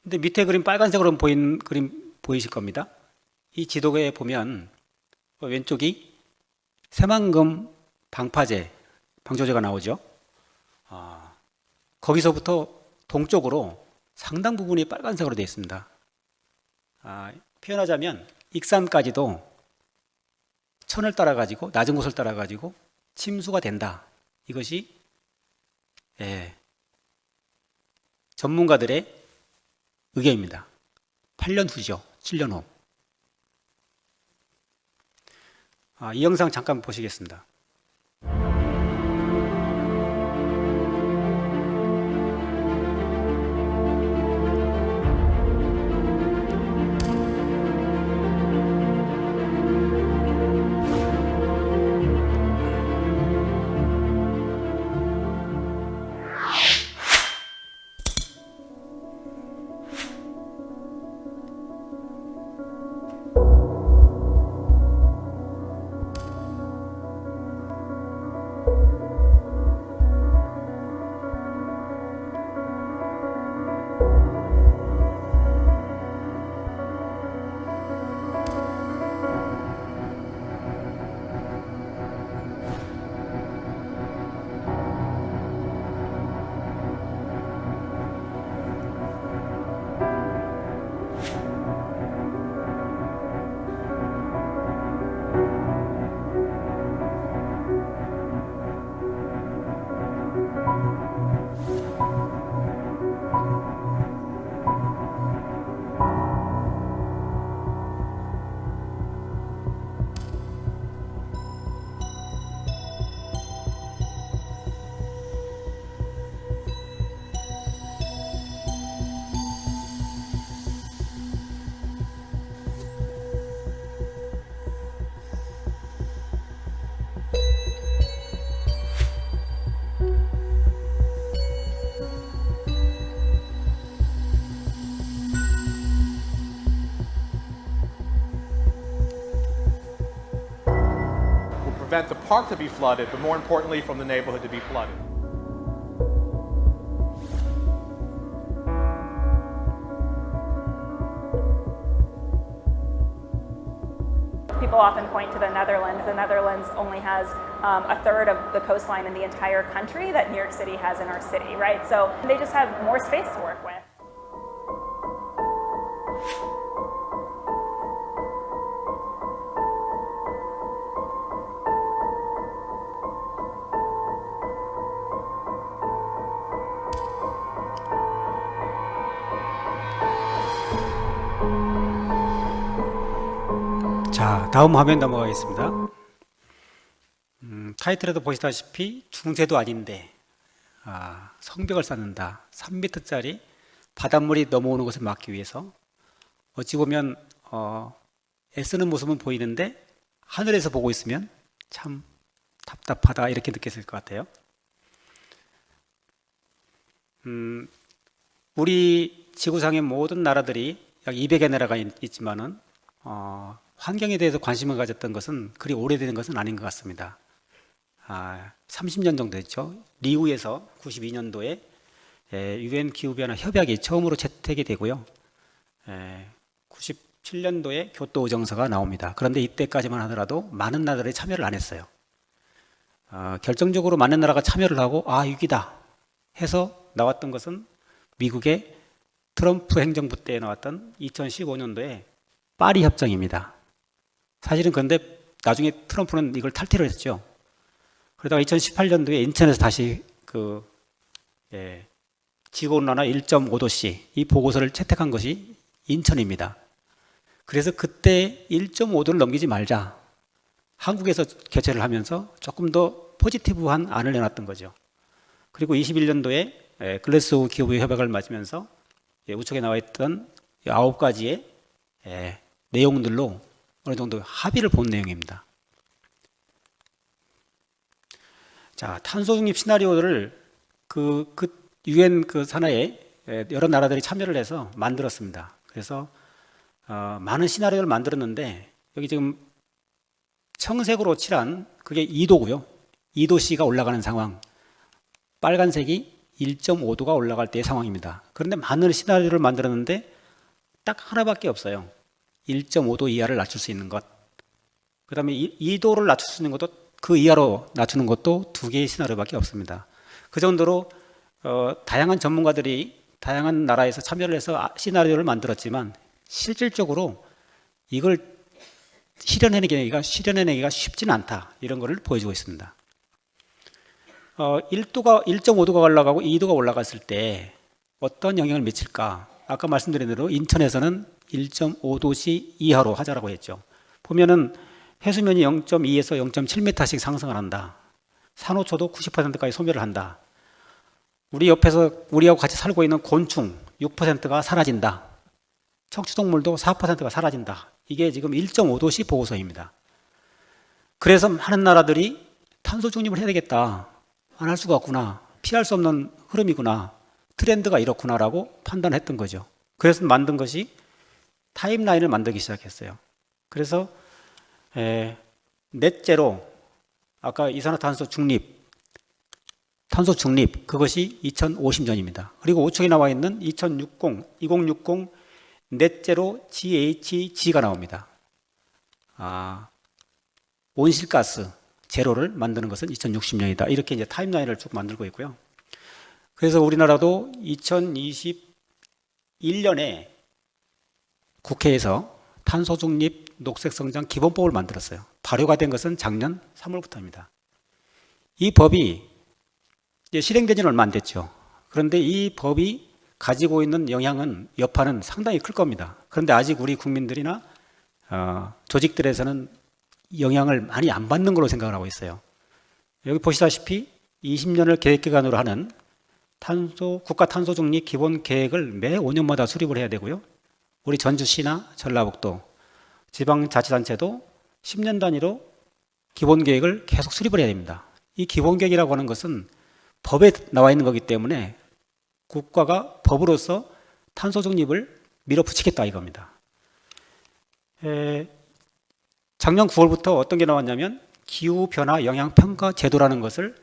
근데 밑에 그림 빨간색으로 보이는 그림 보이실 겁니다. 이 지도에 보면 왼쪽이 새만금 방조제가 나오죠. 거기서부터 동쪽으로 상당 부분이 빨간색으로 되어 있습니다. 표현하자면 익산까지도 천을 따라 가지고 낮은 곳을 따라 가지고 침수가 된다. 이것이 전문가들의 의견입니다. 8년 후죠. 7년 후. 이 영상 잠깐 보시겠습니다. prevent the park to be flooded, but more importantly, from the neighborhood to be flooded. People often point to the Netherlands. The Netherlands only has a third of the coastline in the entire country that New York City has in our city, right? So they just have more space to work with. 다음 화면 넘어가겠습니다. 타이틀에도 보시다시피 중세도 아닌데 성벽을 쌓는다. 3m짜리 바닷물이 넘어오는 것을 막기 위해서 어찌 보면 애쓰는 모습은 보이는데 하늘에서 보고 있으면 참 답답하다 이렇게 느꼈을 것 같아요. 우리 지구상의 모든 나라들이 약 200여 나라가 있지만은 환경에 대해서 관심을 가졌던 것은 그리 오래된 것은 아닌 것 같습니다. 30년 정도 됐죠. 리우에서 92년도에 UN 기후변화 협약이 처음으로 채택이 되고요. 97년도에 교토 의정서가 나옵니다. 그런데 이때까지만 하더라도 많은 나라들이 참여를 안 했어요. 결정적으로 많은 나라가 참여를 하고 위기다 해서 나왔던 것은 미국의 트럼프 행정부 때 나왔던 2015년도에 파리 협정입니다. 사실은 그런데 나중에 트럼프는 이걸 탈퇴를 했죠. 그러다가 2018년도에 인천에서 다시 지구온난화 1.5도씨 이 보고서를 채택한 것이 인천입니다. 그래서 그때 1.5도를 넘기지 말자. 한국에서 개최를 하면서 조금 더 포지티브한 안을 내놨던 거죠. 그리고 21년도에 글래스고우 기후 협약을 맞으면서 우측에 나와 있던 9가지의 내용들로 어느 정도 합의를 본 내용입니다. 자, 탄소 중립 시나리오를 UN 산하에 여러 나라들이 참여를 해서 만들었습니다. 그래서 많은 시나리오를 만들었는데 여기 지금 청색으로 칠한 그게 2도고요. 2도씨가 올라가는 상황. 빨간색이 1.5도가 올라갈 때의 상황입니다. 그런데 많은 시나리오를 만들었는데 딱 하나밖에 없어요. 1.5도 이하를 낮출 수 있는 것. 그 다음에 2도를 낮출 수 있는 것도 그 이하로 낮추는 것도 2개의 시나리오밖에 없습니다. 그 정도로 다양한 전문가들이 다양한 나라에서 참여를 해서 시나리오를 만들었지만 실질적으로 이걸 실현해내기가 쉽지는 않다. 이런 것을 보여주고 있습니다. 1.5도가 올라가고 2도가 올라갔을 때 어떤 영향을 미칠까? 아까 말씀드린 대로 인천에서는 1.5도씨 이하로 하자라고 했죠. 보면은 해수면이 0.2에서 0.7m씩 상승을 한다. 산호초도 90%까지 소멸을 한다. 우리 옆에서 우리하고 같이 살고 있는 곤충 6%가 사라진다. 척추동물도 4%가 사라진다. 이게 지금 1.5도씨 보고서입니다. 그래서 많은 나라들이 탄소 중립을 해야 되겠다. 안 할 수가 없구나. 피할 수 없는 흐름이구나. 트렌드가 이렇구나라고 판단했던 거죠. 그래서 만든 것이 타임라인을 만들기 시작했어요. 그래서 넷제로 아까 이산화탄소 중립, 탄소 중립 그것이 2050년입니다. 그리고 우측에 나와 있는 2060 넷제로 GHG가 나옵니다. 온실가스 제로를 만드는 것은 2060년이다. 이렇게 이제 타임라인을 쭉 만들고 있고요. 그래서 우리나라도 2021년에 국회에서 탄소 중립 녹색성장 기본법을 만들었어요. 발효가 된 것은 작년 3월부터입니다. 이 법이 이제 실행된 지는 얼마 안 됐죠. 그런데 이 법이 가지고 있는 영향은 여파는 상당히 클 겁니다. 그런데 아직 우리 국민들이나 조직들에서는 영향을 많이 안 받는 걸로 생각을 하고 있어요. 여기 보시다시피 20년을 계획기간으로 하는 국가 탄소 중립 기본 계획을 매 5년마다 수립을 해야 되고요. 우리 전주시나 전라북도 지방자치단체도 10년 단위로 기본 계획을 계속 수립을 해야 됩니다. 이 기본 계획이라고 하는 것은 법에 나와 있는 거기 때문에 국가가 법으로서 탄소 중립을 밀어붙이겠다 이겁니다. 작년 9월부터 어떤 게 나왔냐면 기후변화 영향평가 제도라는 것을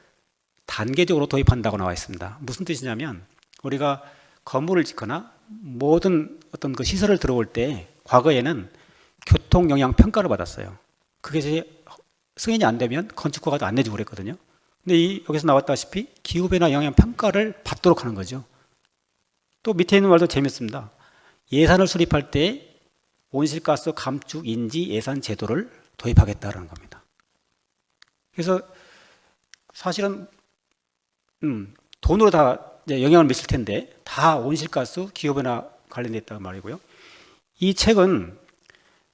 단계적으로 도입한다고 나와 있습니다. 무슨 뜻이냐면 우리가 건물을 짓거나 모든 어떤 그 시설을 들어올 때 과거에는 교통영향평가를 받았어요. 그게 승인이 안 되면 건축허가도 안 내주고 그랬거든요. 근데 여기서 나왔다시피 기후변화 영향평가를 받도록 하는 거죠. 또 밑에 있는 말도 재밌습니다. 예산을 수립할 때 온실가스 감축 인지 예산 제도를 도입하겠다는 겁니다. 그래서 사실은 돈으로 다 영향을 미칠 텐데 다 온실가스 기후변화 관련돼 있다는 말이고요. 이 책은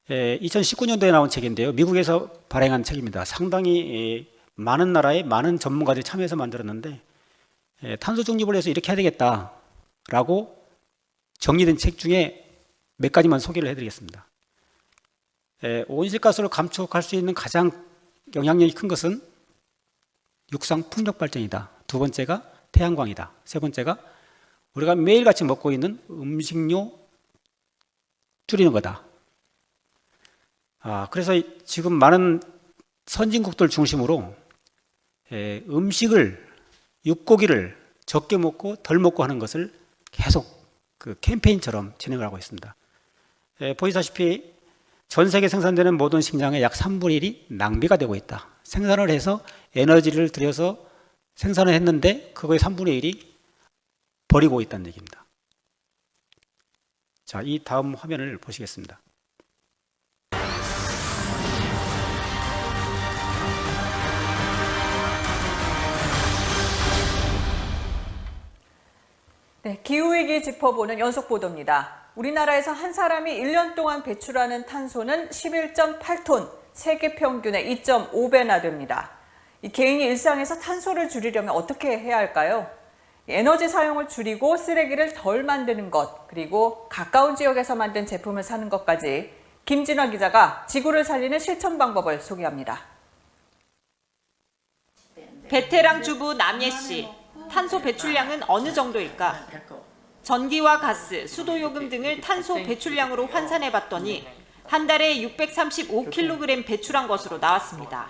2019년도에 나온 책인데요. 미국에서 발행한 책입니다. 상당히 많은 나라의 많은 전문가들이 참여해서 만들었는데 탄소 중립을 위해서 이렇게 해야 되겠다라고 정리된 책 중에 몇 가지만 소개를 해드리겠습니다. 온실가스를 감축할 수 있는 가장 영향력이 큰 것은 육상 풍력 발전이다. 두 번째가 태양광이다. 세 번째가 우리가 매일같이 먹고 있는 음식료 줄이는 거다. 그래서 지금 많은 선진국들 중심으로 음식을, 육고기를 적게 먹고 덜 먹고 하는 것을 계속 그 캠페인처럼 진행을 하고 있습니다. 보시다시피 전 세계 생산되는 모든 식량의 약 3분의 1이 낭비가 되고 있다. 생산을 해서 에너지를 들여서 생산을 했는데 그거의 3분의 1이 버리고 있다는 얘기입니다. 자, 이 다음 화면을 보시겠습니다. 네, 기후위기 짚어보는 연속 보도입니다. 우리나라에서 한 사람이 1년 동안 배출하는 탄소는 11.8톤, 세계 평균의 2.5배나 됩니다. 이 개인이 일상에서 탄소를 줄이려면 어떻게 해야 할까요? 에너지 사용을 줄이고 쓰레기를 덜 만드는 것, 그리고 가까운 지역에서 만든 제품을 사는 것까지 김진화 기자가 지구를 살리는 실천 방법을 소개합니다. 베테랑 주부 남예 씨, 탄소 배출량은 어느 정도일까? 전기와 가스, 수도요금 등을 탄소 배출량으로 환산해 봤더니 한 달에 635kg 배출한 것으로 나왔습니다.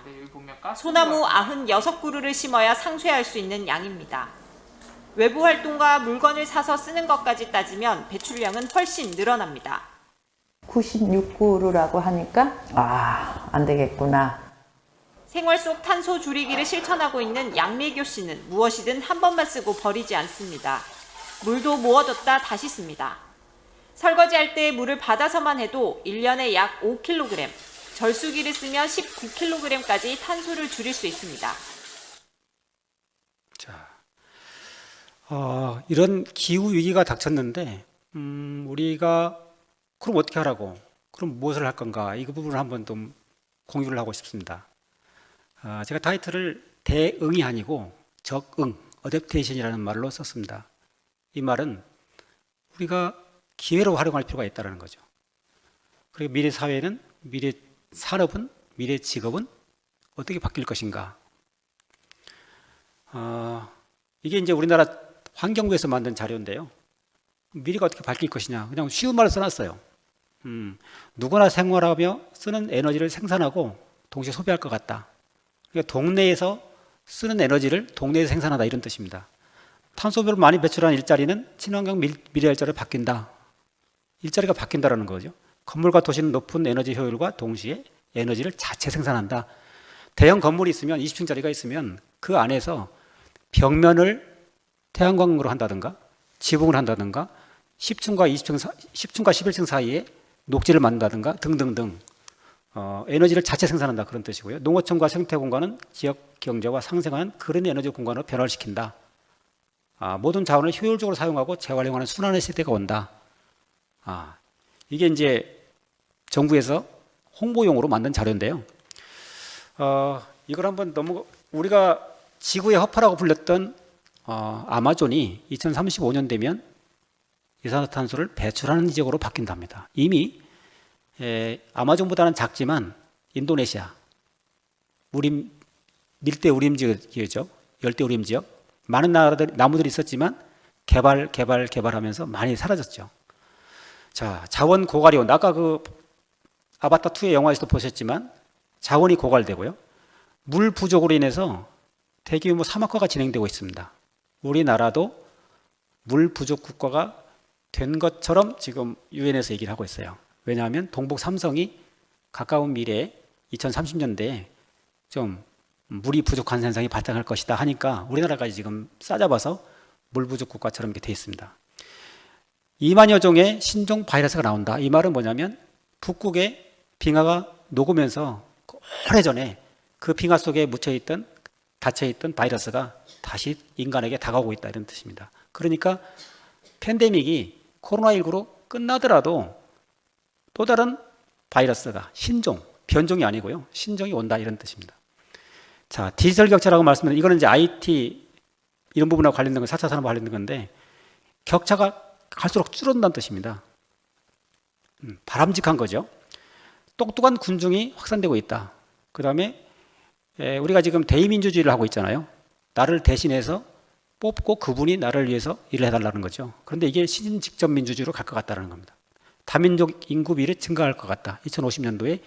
소나무 96그루를 심어야 상쇄할 수 있는 양입니다. 외부 활동과 물건을 사서 쓰는 것까지 따지면 배출량은 훨씬 늘어납니다. 96그루라고 하니까 안 되겠구나. 생활 속 탄소 줄이기를 실천하고 있는 양미교 씨는 무엇이든 한 번만 쓰고 버리지 않습니다. 물도 모아뒀다 다시 씁니다. 설거지할 때 물을 받아서만 해도 1년에 약 5kg, 절수기를 쓰면 19kg까지 탄소를 줄일 수 있습니다. 자, 이런 기후 위기가 닥쳤는데 우리가 그럼 어떻게 하라고? 그럼 무엇을 할 건가? 이 부분을 한번 좀 공유를 하고 싶습니다. 제가 타이틀을 대응이 아니고 적응, 어댑테이션이라는 말로 썼습니다. 이 말은 우리가 기회로 활용할 필요가 있다는 거죠. 그리고 미래 사회는, 미래 산업은, 미래 직업은 어떻게 바뀔 것인가? 이게 이제 우리나라 환경부에서 만든 자료인데요. 미래가 어떻게 바뀔 것이냐? 그냥 쉬운 말로 써놨어요. 누구나 생활하며 쓰는 에너지를 생산하고 동시에 소비할 것 같다. 그러니까 동네에서 쓰는 에너지를 동네에서 생산하다 이런 뜻입니다. 탄소를 많이 배출하는 일자리는 친환경 미래 일자리로 바뀐다. 일자리가 바뀐다라는 거죠. 건물과 도시는 높은 에너지 효율과 동시에 에너지를 자체 생산한다. 대형 건물이 있으면 20층짜리가 있으면 그 안에서 벽면을 태양광으로 한다든가 지붕을 한다든가 10층과 11층 사이에 녹지를 만든다든가 등등등 에너지를 자체 생산한다 그런 뜻이고요. 농어촌과 생태 공간은 지역 경제와 상생하는 그런 에너지 공간으로 변화를 시킨다. 모든 자원을 효율적으로 사용하고 재활용하는 순환의 시대가 온다. 이게 이제 정부에서 홍보용으로 만든 자료인데요. 이걸 한번 우리가 지구의 허파라고 불렸던 아마존이 2035년 되면 이산화탄소를 배출하는 지역으로 바뀐답니다. 이미 아마존보다는 작지만 인도네시아, 밀대 우림 지역이죠. 열대 우림 지역. 많은 나무들이 있었지만 개발하면서 많이 사라졌죠. 자, 자원 고갈이온. 아까 그 아바타 2의 영화에서도 보셨지만 자원이 고갈되고요. 물 부족으로 인해서 대규모 사막화가 진행되고 있습니다. 우리나라도 물 부족 국가가 된 것처럼 지금 유엔에서 얘기를 하고 있어요. 왜냐하면 동북 삼성이 가까운 미래에 2030년대에 좀 물이 부족한 현상이 발생할 것이다 하니까 우리나라까지 지금 싸잡아서 물 부족 국가처럼 이렇게 돼 있습니다. 2만여 종의 신종 바이러스가 나온다. 이 말은 뭐냐면 북극의 빙하가 녹으면서 오래전에 그 빙하 속에 닫혀있던 바이러스가 다시 인간에게 다가오고 있다 이런 뜻입니다. 그러니까 팬데믹이 코로나19로 끝나더라도 또 다른 바이러스가 신종, 변종이 아니고요. 신종이 온다 이런 뜻입니다. 자, 디지털 격차라고 말씀드린 이거는 이제 IT 이런 부분하고 관련된 건 4차 산업과 관련된 건데 격차가 갈수록 줄어든다는 뜻입니다. 바람직한 거죠. 똑똑한 군중이 확산되고 있다. 그 다음에 우리가 지금 대의민주주의를 하고 있잖아요. 나를 대신해서 뽑고 그분이 나를 위해서 일을 해달라는 거죠. 그런데 이게 신직접 민주주의로 갈 것 같다는 겁니다. 다민족 인구 비율이 증가할 것 같다. 2050년도에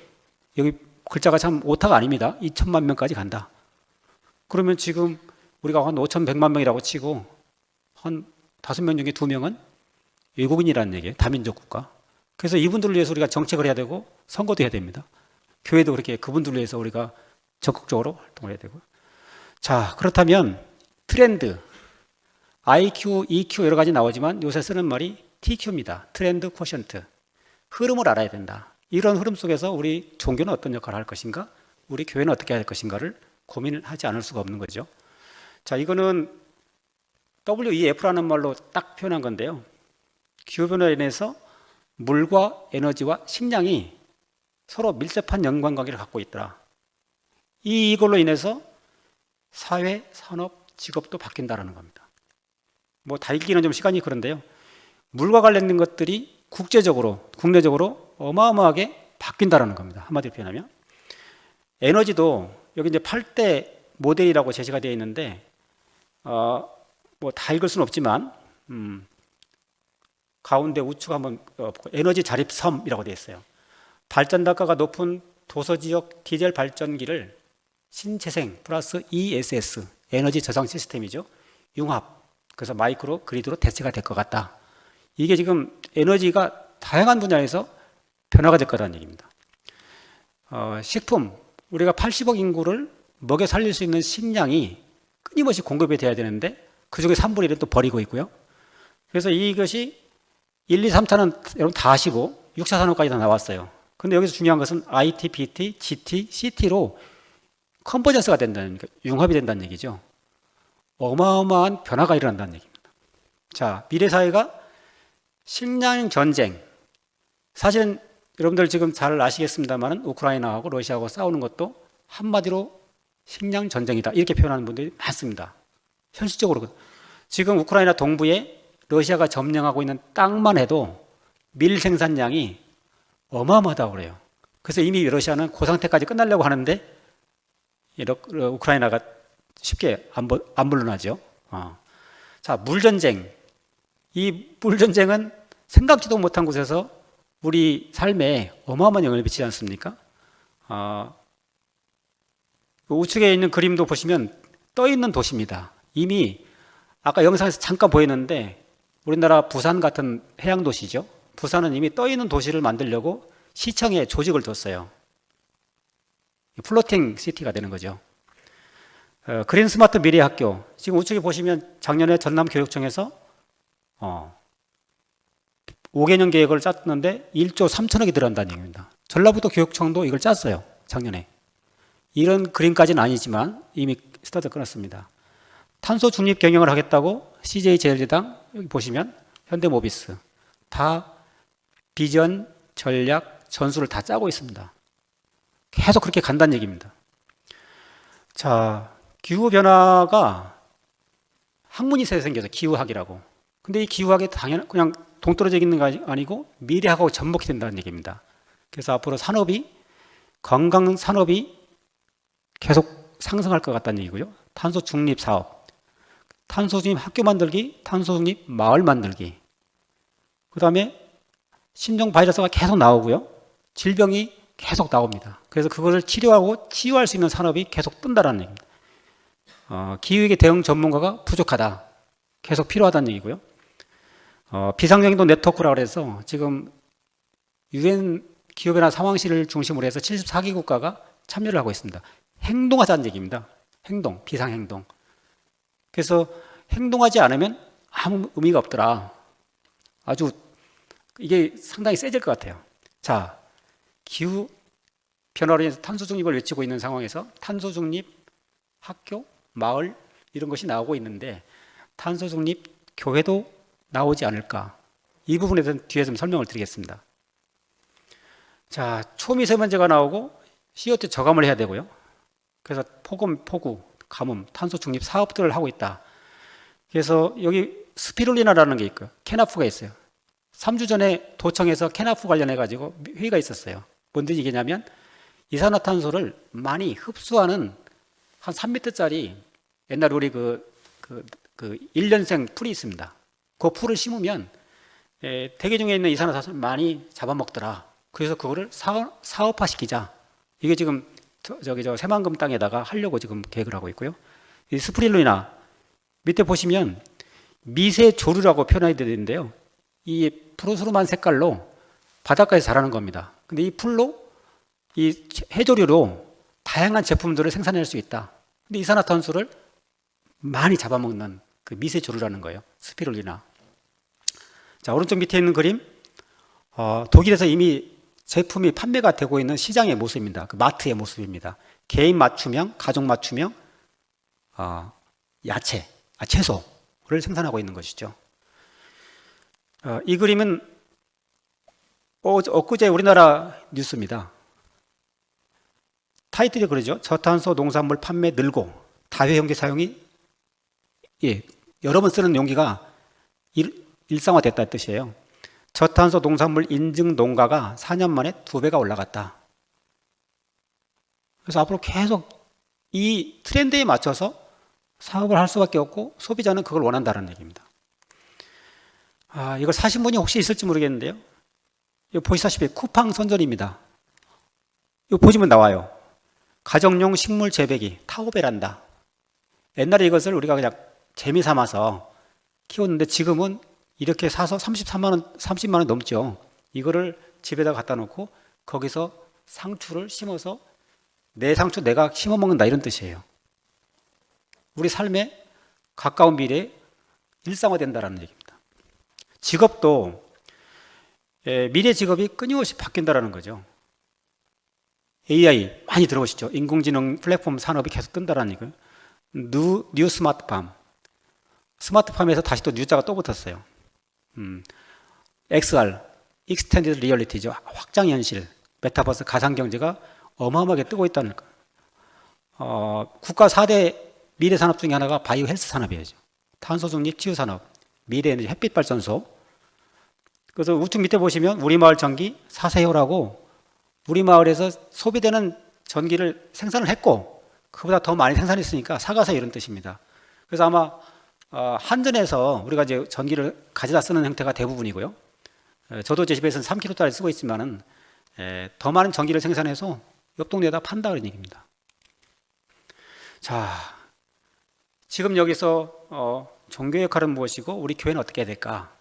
여기 글자가 참 오타가 아닙니다. 2천만 명까지 간다. 그러면 지금 우리가 한 5,100만 명이라고 치고 한 5명 중에 2명은 외국인이라는 얘기예요. 다민족 국가. 그래서 이분들을 위해서 우리가 정책을 해야 되고 선거도 해야 됩니다. 교회도 그렇게 그분들을 위해서 우리가 적극적으로 활동을 해야 되고. 자, 그렇다면 트렌드, IQ, EQ 여러 가지 나오지만 요새 쓰는 말이 TQ입니다. 트렌드 쿼션트. 흐름을 알아야 된다. 이런 흐름 속에서 우리 종교는 어떤 역할을 할 것인가? 우리 교회는 어떻게 해야 할 것인가를 고민을 하지 않을 수가 없는 거죠. 자, 이거는 WEF라는 말로 딱 표현한 건데요. 기후변화에 인해서 물과 에너지와 식량이 서로 밀접한 연관관계를 갖고 있더라. 이걸로 인해서 사회, 산업, 직업도 바뀐다는 겁니다. 뭐 다 읽기는 좀 시간이 그런데요. 물과 관련된 것들이 국제적으로, 국내적으로 어마어마하게 바뀐다는 겁니다. 한마디로 표현하면. 에너지도 여기 이제 8대 모델이라고 제시가 되어 있는데 뭐 다 읽을 수는 없지만 가운데 우측 한번 에너지 자립섬이라고 되어 있어요. 발전 단가가 높은 도서지역 디젤 발전기를 신재생 플러스 ESS 에너지 저장 시스템이죠. 융합. 그래서 마이크로 그리드로 대체가 될 것 같다. 이게 지금 에너지가 다양한 분야에서 변화가 될 거라는 얘기입니다. 식품, 우리가 80억 인구를 먹여 살릴 수 있는 식량이 끊임없이 공급이 돼야 되는데 그중에 3분의 1은 또 버리고 있고요. 그래서 이것이 1, 2, 3차는 여러분 다 아시고 6차 산업까지 다 나왔어요. 근데 여기서 중요한 것은 IT, BT, GT, CT로 컨버전스가 된다는, 융합이 된다는 얘기죠. 어마어마한 변화가 일어난다는 얘기입니다. 자, 미래 사회가 식량 전쟁. 사실은 여러분들 지금 잘 아시겠습니다만 우크라이나하고 러시아하고 싸우는 것도 한마디로 식량 전쟁이다. 이렇게 표현하는 분들이 많습니다. 현실적으로. 지금 우크라이나 동부에 러시아가 점령하고 있는 땅만 해도 밀 생산량이 어마어마하다고 그래요. 그래서 이미 러시아는 그 상태까지 끝나려고 하는데 우크라이나가 쉽게 안 물러나죠. 자, 물전쟁. 이 물전쟁은 생각지도 못한 곳에서 우리 삶에 어마어마한 영향을 미치지 않습니까? 우측에 있는 그림도 보시면 떠 있는 도시입니다. 이미 아까 영상에서 잠깐 보였는데 우리나라 부산 같은 해양 도시죠. 부산은 이미 떠 있는 도시를 만들려고 시청에 조직을 뒀어요. 플로팅 시티가 되는 거죠. 그린 스마트 미래 학교. 지금 우측에 보시면 작년에 전남교육청에서 5개년 계획을 짰는데 1조 3천억이 들어간다는 얘기입니다. 전라북도 교육청도 이걸 짰어요. 작년에. 이런 그림까지는 아니지만 이미 스타트 끊었습니다. 탄소 중립 경영을 하겠다고 CJ제일제당 여기 보시면 현대모비스 다 비전, 전략, 전술을 다 짜고 있습니다. 계속 그렇게 간다는 얘기입니다. 자, 기후변화가 학문이 새로 생겨서 기후학이라고. 근데 이 기후학이 당연히 그냥 동떨어져 있는 거 아니고 미래학하고 접목이 된다는 얘기입니다. 그래서 앞으로 산업이, 건강 산업이 계속 상승할 것 같다는 얘기고요. 탄소 중립 사업, 탄소 중립 학교 만들기, 탄소 중립 마을 만들기. 그 다음에 신종 바이러스가 계속 나오고요. 질병이 계속 나옵니다. 그래서 그것을 치료하고 치유할 수 있는 산업이 계속 뜬다는 얘기입니다. 기후위기 대응 전문가가 부족하다. 계속 필요하다는 얘기고요. 비상경도 네트워크라고 해서 지금 UN 기후변화 상황실을 중심으로 해서 74개 국가가 참여를 하고 있습니다. 행동하자는 얘기입니다. 행동, 비상행동. 그래서 행동하지 않으면 아무 의미가 없더라. 아주 이게 상당히 세질 것 같아요. 자, 기후 변화로 인해서 탄소 중립을 외치고 있는 상황에서 탄소 중립 학교, 마을 이런 것이 나오고 있는데 탄소 중립 교회도 나오지 않을까? 이 부분에 대해서 뒤에 좀 설명을 드리겠습니다. 자, 초미세먼지가 나오고 CO2 저감을 해야 되고요. 그래서 폭우, 가뭄, 탄소 중립 사업들을 하고 있다. 그래서 여기 스피룰리나라는 게 있고요. 케나프가 있어요. 3주 전에 도청에서 케나프 관련해 가지고 회의가 있었어요. 뭔 얘기냐면 이산화탄소를 많이 흡수하는 한 3m짜리 옛날 우리 그 1년생 풀이 있습니다. 그 풀을 심으면 대기 중에 있는 이산화탄소를 많이 잡아먹더라. 그래서 그거를 사업화시키자. 이게 지금 저 새만금 땅에다가 하려고 지금 계획을 하고 있고요. 이 스프릴루이나 밑에 보시면 미세 조류라고 표현이 되는데요. 이 푸르스름한 색깔로 바닷가에서 자라는 겁니다. 근데 이 풀로 이 해조류로 다양한 제품들을 생산할 수 있다. 근데 이산화탄소를 많이 잡아먹는 그 미세 조류라는 거예요. 스피룰리나. 자, 오른쪽 밑에 있는 그림, 독일에서 이미 제품이 판매가 되고 있는 시장의 모습입니다. 그 마트의 모습입니다. 개인 맞춤형, 가족 맞춤형, 야채, 채소를 생산하고 있는 것이죠. 이 그림은 엊그제 우리나라 뉴스입니다. 타이틀이 그러죠. 저탄소 농산물 판매 늘고 다회용기 사용이 여러 번 쓰는 용기가 일상화됐다는 뜻이에요. 저탄소 농산물 인증 농가가 4년 만에 2배가 올라갔다. 그래서 앞으로 계속 이 트렌드에 맞춰서 사업을 할 수밖에 없고 소비자는 그걸 원한다는 얘기입니다. 이걸 사신 분이 혹시 있을지 모르겠는데요. 이거 보시다시피 쿠팡 선전입니다. 이거 보시면 나와요. 가정용 식물 재배기 타워 베란다. 옛날에 이것을 우리가 그냥 재미 삼아서 키웠는데 지금은 이렇게 사서 30만 원 넘죠. 이거를 집에다 갖다 놓고 거기서 상추를 심어서 내 상추 내가 심어 먹는다 이런 뜻이에요. 우리 삶에 가까운 미래에 일상화된다는 얘기입니다. 직업도 미래 직업이 끊임없이 바뀐다는 거죠. AI 많이 들어보시죠. 인공지능 플랫폼 산업이 계속 뜬다는 얘기예요. 뉴 스마트팜. 스마트팜에서 다시 또 뉴자가 또 붙었어요. XR, 익스텐디드 리얼리티죠. 확장현실, 메타버스, 가상경제가 어마어마하게 뜨고 있다는 거. 국가 4대 미래 산업 중에 하나가 바이오 헬스 산업이에요. 탄소 중립 치유 산업, 미래 에너지 햇빛 발전소. 그래서 우측 밑에 보시면 우리 마을 전기 4세효라고 우리 마을에서 소비되는 전기를 생산을 했고 그보다 더 많이 생산했으니까 사가세 이런 뜻입니다. 그래서 아마 한전에서 우리가 이제 전기를 가져다 쓰는 형태가 대부분이고요. 저도 제 집에서는 3kW짜리 쓰고 있지만은 더 많은 전기를 생산해서 옆 동네에다 판다 그런 얘기입니다. 자, 지금 여기서 종교의 역할은 무엇이고 우리 교회는 어떻게 해야 될까?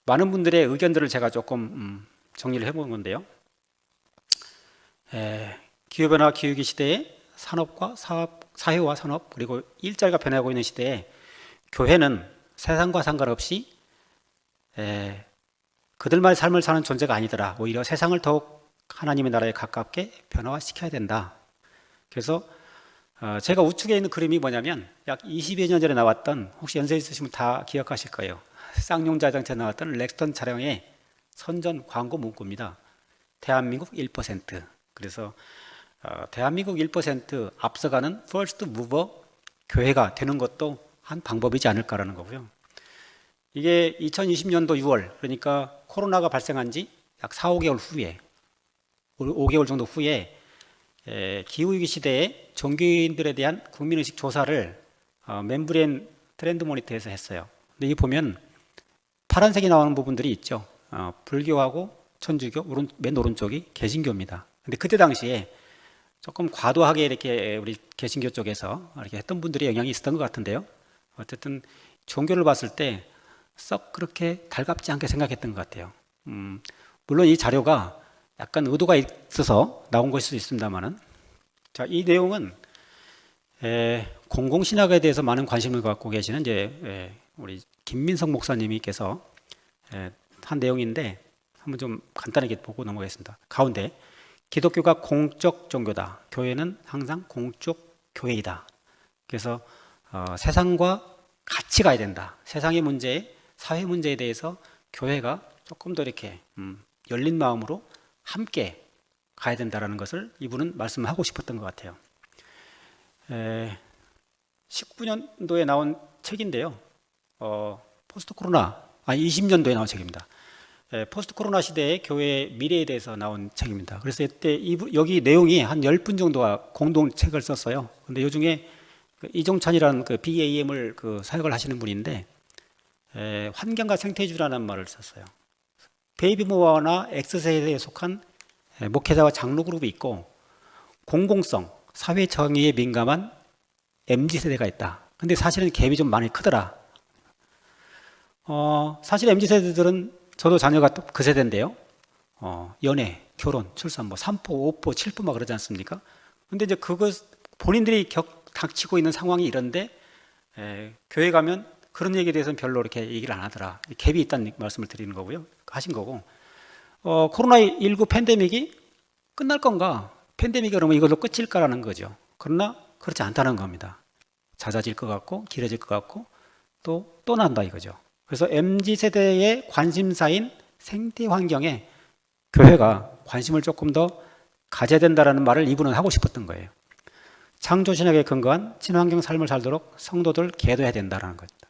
많은 분들의 의견들을 제가 조금 정리를 해본 건데요. 기후변화 기후위기 시대에 산업과 사회와 산업 그리고 일자리가 변하고 있는 시대에 교회는 세상과 상관없이 그들만의 삶을 사는 존재가 아니더라. 오히려 세상을 더욱 하나님의 나라에 가깝게 변화시켜야 된다. 그래서 제가 우측에 있는 그림이 뭐냐면 약 20여 년 전에 나왔던 혹시 연세 있으시면 다 기억하실 거예요. 쌍용자동차에 나왔던 렉스턴 차량의 선전 광고 문구입니다. 대한민국 1%. 그래서 대한민국 1% 앞서가는 퍼스트 무버 교회가 되는 것도 한 방법이지 않을까라는 거고요. 이게 2020년도 6월 그러니까 코로나가 발생한 지 약 4, 5개월 후에 5개월 정도 후에 기후위기 시대에 종교인들에 대한 국민의식 조사를 멤브레인 트렌드 모니터에서 했어요. 근데 이 보면 파란색이 나오는 부분들이 있죠. 불교하고 천주교, 맨 오른쪽이 개신교입니다. 근데 그때 당시에 조금 과도하게 이렇게 우리 개신교 쪽에서 이렇게 했던 분들이 영향이 있었던 것 같은데요. 어쨌든 종교를 봤을 때 썩 그렇게 달갑지 않게 생각했던 것 같아요. 물론 이 자료가 약간 의도가 있어서 나온 것일 수 있습니다만은, 자, 이 내용은 공공신학에 대해서 많은 관심을 갖고 계시는 이제 우리 김민석 목사님께서 한 내용인데 한번 좀 간단하게 보고 넘어가겠습니다. 가운데 기독교가 공적 종교다. 교회는 항상 공적 교회이다. 그래서 세상과 같이 가야 된다. 세상의 문제, 사회 문제에 대해서 교회가 조금 더 이렇게 열린 마음으로 함께 가야 된다는 것을 이분은 말씀하고 싶었던 것 같아요. 19년도에 나온 책인데요. 포스트 코로나, 20년도에 나온 책입니다. 포스트 코로나 시대의 교회의 미래에 대해서 나온 책입니다. 그래서 이때 여기 내용이 한 10분 정도가 공동 책을 썼어요. 근데 요 중에 이종찬이라는 그 BAM을 그 사역을 하시는 분인데, 환경과 생태주의라는 말을 썼어요. 베이비부모나 X세대에 속한 목회자와 장로 그룹이 있고, 공공성, 사회 정의에 민감한 MZ세대가 있다. 근데 사실은 갭이 좀 많이 크더라. 사실 MZ세대들은 저도 자녀가 그 세대인데요. 연애, 결혼, 출산, 뭐 3포, 5포, 7포 막 그러지 않습니까? 근데 이제 그거 본인들이 닥치고 있는 상황이 이런데, 교회 가면 그런 얘기에 대해서는 별로 이렇게 얘기를 안 하더라. 갭이 있다는 말씀을 드리는 거고요. 하신 거고. 코로나19 팬데믹이 끝날 건가? 팬데믹이 그러면 이걸로 끝일까라는 거죠. 그러나 그렇지 않다는 겁니다. 잦아질 것 같고, 길어질 것 같고, 또 난다 이거죠. 그래서 MZ세대의 관심사인 생태 환경에 교회가 관심을 조금 더 가져야 된다는 말을 이분은 하고 싶었던 거예요. 창조신학에 근거한 친환경 삶을 살도록 성도들 계도해야 된다는 겁니다.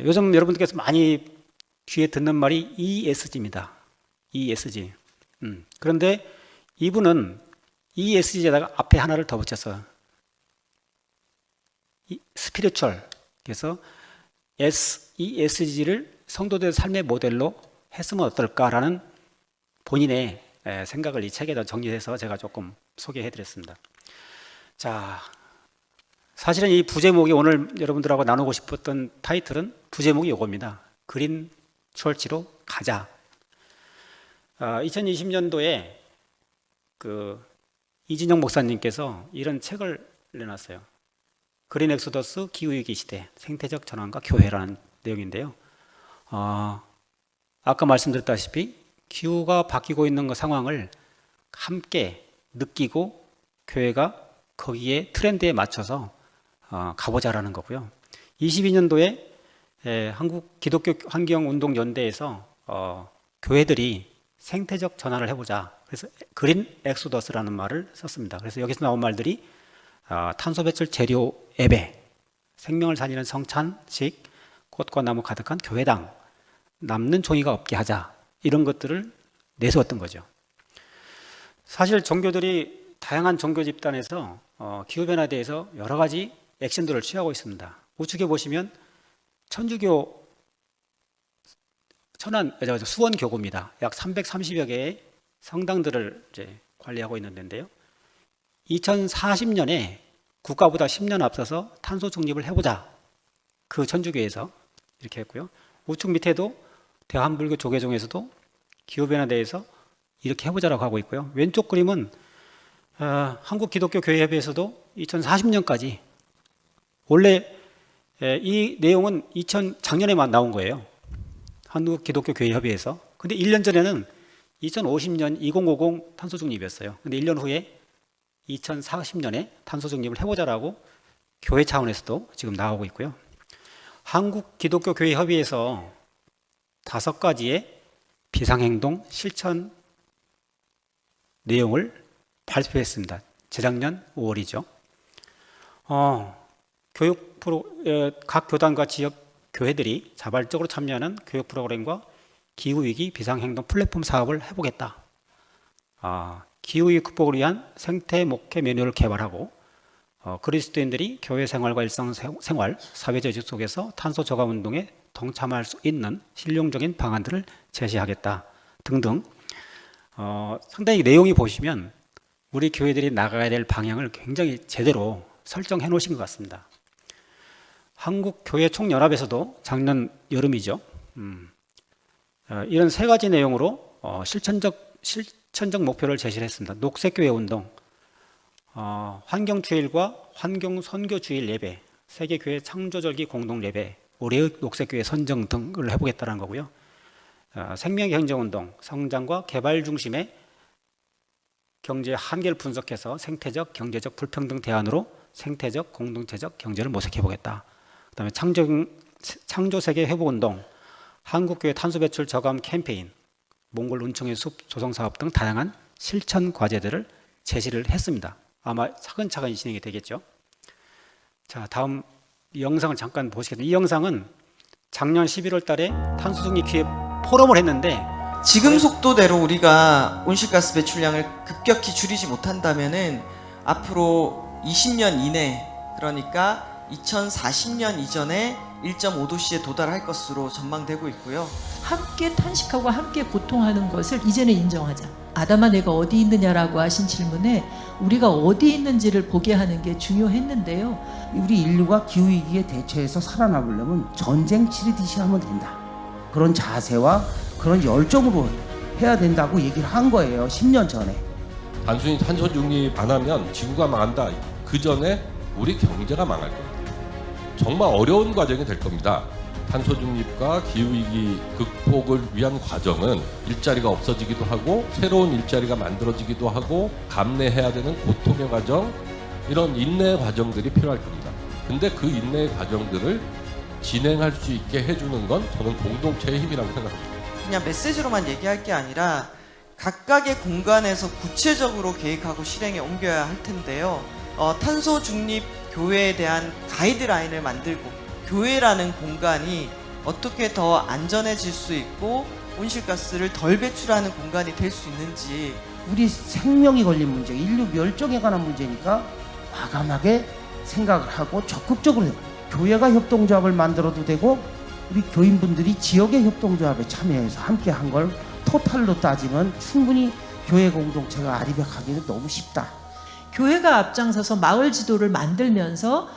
요즘 여러분들께서 많이 귀에 듣는 말이 ESG입니다. ESG. 그런데 이분은 ESG에다가 앞에 하나를 더 붙여서 스피리추얼, 그래서 ESG를 성도들의 삶의 모델로 했으면 어떨까라는 본인의 생각을 이 책에다 정리해서 제가 조금 소개해드렸습니다. 자, 사실은 이 부제목이 오늘 여러분들하고 나누고 싶었던 타이틀은 부제목이 이겁니다. 그린 철치로 가자. 2020년도에 그 이진영 목사님께서 이런 책을 내놨어요. 그린 엑소더스 기후위기 시대 생태적 전환과 교회라는 내용인데요. 아까 말씀드렸다시피 기후가 바뀌고 있는 그 상황을 함께 느끼고 교회가 거기에 트렌드에 맞춰서 가보자라는 거고요. 22년도에 한국 기독교 환경운동연대에서 교회들이 생태적 전환을 해보자. 그래서 그린 엑소더스라는 말을 썼습니다. 그래서 여기서 나온 말들이 탄소 배출 재료 예배, 생명을 살리는 성찬식, 꽃과 나무 가득한 교회당, 남는 종이가 없게 하자, 이런 것들을 내세웠던 거죠. 사실 종교들이 다양한 종교 집단에서 기후변화에 대해서 여러 가지 액션들을 취하고 있습니다. 우측에 보시면 천주교 수원교구입니다. 약 330여 개의 성당들을 이제 관리하고 있는 데인데요. 2040년에 국가보다 10년 앞서서 탄소 중립을 해보자. 그 천주교에서 이렇게 했고요. 우측 밑에도 대한불교 조계종에서도 기후변화에 대해서 이렇게 해보자라고 하고 있고요. 왼쪽 그림은 한국기독교교회협의회에서도 2040년까지, 원래 이 내용은 작년에만 나온 거예요. 한국기독교교회협의회에서. 근데 1년 전에는 2050년 2050 탄소 중립이었어요. 근데 1년 후에 2040년에 탄소 중립을 해보자라고 교회 차원에서도 지금 나오고 있고요. 한국기독교교회협의회에서 5가지의 비상행동 실천 내용을 발표했습니다. 재작년 5월이죠. 각 교단과 지역 교회들이 자발적으로 참여하는 교육 프로그램과 기후위기 비상행동 플랫폼 사업을 해보겠다. 기후위기 극복을 위한 생태 목회 매뉴얼을 개발하고 그리스도인들이 교회 생활과 일상생활, 사회조직 속에서 탄소 저감 운동에 동참할 수 있는 실용적인 방안들을 제시하겠다 등등. 상당히 내용이 보시면 우리 교회들이 나가야 될 방향을 굉장히 제대로 설정해 놓으신 것 같습니다. 한국교회총연합에서도 작년 여름이죠. 이런 3가지 내용으로 실천적 목표를 제시를 했습니다. 녹색교회 운동, 환경주일과 환경선교주일 예배, 세계교회 창조절기 공동예배, 올해의 녹색교회 선정 등을 해보겠다는 거고요. 생명경제운동, 성장과 개발 중심의 경제의 한계를 분석해서 생태적, 경제적 불평등 대안으로 생태적, 공동체적 경제를 모색해보겠다. 그 다음에 창조세계 회복운동, 한국교회 탄소 배출 저감 캠페인, 몽골 운총의 숲 조성 사업 등 다양한 실천 과제들을 제시를 했습니다. 아마 차근차근 진행이 되겠죠. 자, 다음 영상을 잠깐 보시겠습니다. 이 영상은 작년 11월 달에 탄소 중립 기획 포럼을 했는데 지금 속도대로 우리가 온실가스 배출량을 급격히 줄이지 못한다면은 앞으로 20년 이내, 그러니까 2040년 이전에 1.5도씨에 도달할 것으로 전망되고 있고요. 함께 탄식하고 함께 고통하는 것을 이제는 인정하자. 아담아 내가 어디 있느냐라고 하신 질문에 우리가 어디 있는지를 보게 하는 게 중요했는데요. 우리 인류가 기후위기에 대처해서 살아남으려면 전쟁 치르듯이 하면 된다. 그런 자세와 그런 열정으로 해야 된다고 얘기를 한 거예요. 10년 전에. 단순히 탄소 중립 안 하면 지구가 망한다. 그 전에 우리 경제가 망할 겁니다. 정말 어려운 과정이 될 겁니다. 탄소 중립과 기후위기 극복을 위한 과정은 일자리가 없어지기도 하고 새로운 일자리가 만들어지기도 하고 감내해야 되는 고통의 과정, 이런 인내의 과정들이 필요할 겁니다. 근데 그 인내의 과정들을 진행할 수 있게 해주는 건 저는 공동체의 힘이라고 생각합니다. 그냥 메시지로만 얘기할 게 아니라 각각의 공간에서 구체적으로 계획하고 실행에 옮겨야 할 텐데요. 탄소 중립 교회에 대한 가이드라인을 만들고 교회라는 공간이 어떻게 더 안전해질 수 있고 온실가스를 덜 배출하는 공간이 될 수 있는지, 우리 생명이 걸린 문제, 인류 멸종에 관한 문제니까 과감하게 생각을 하고 적극적으로 교회가 협동조합을 만들어도 되고 우리 교인분들이 지역의 협동조합에 참여해서 함께 한 걸 토탈로 따지면 충분히 교회 공동체가 아리백하기는 너무 쉽다. 교회가 앞장서서 마을 지도를 만들면서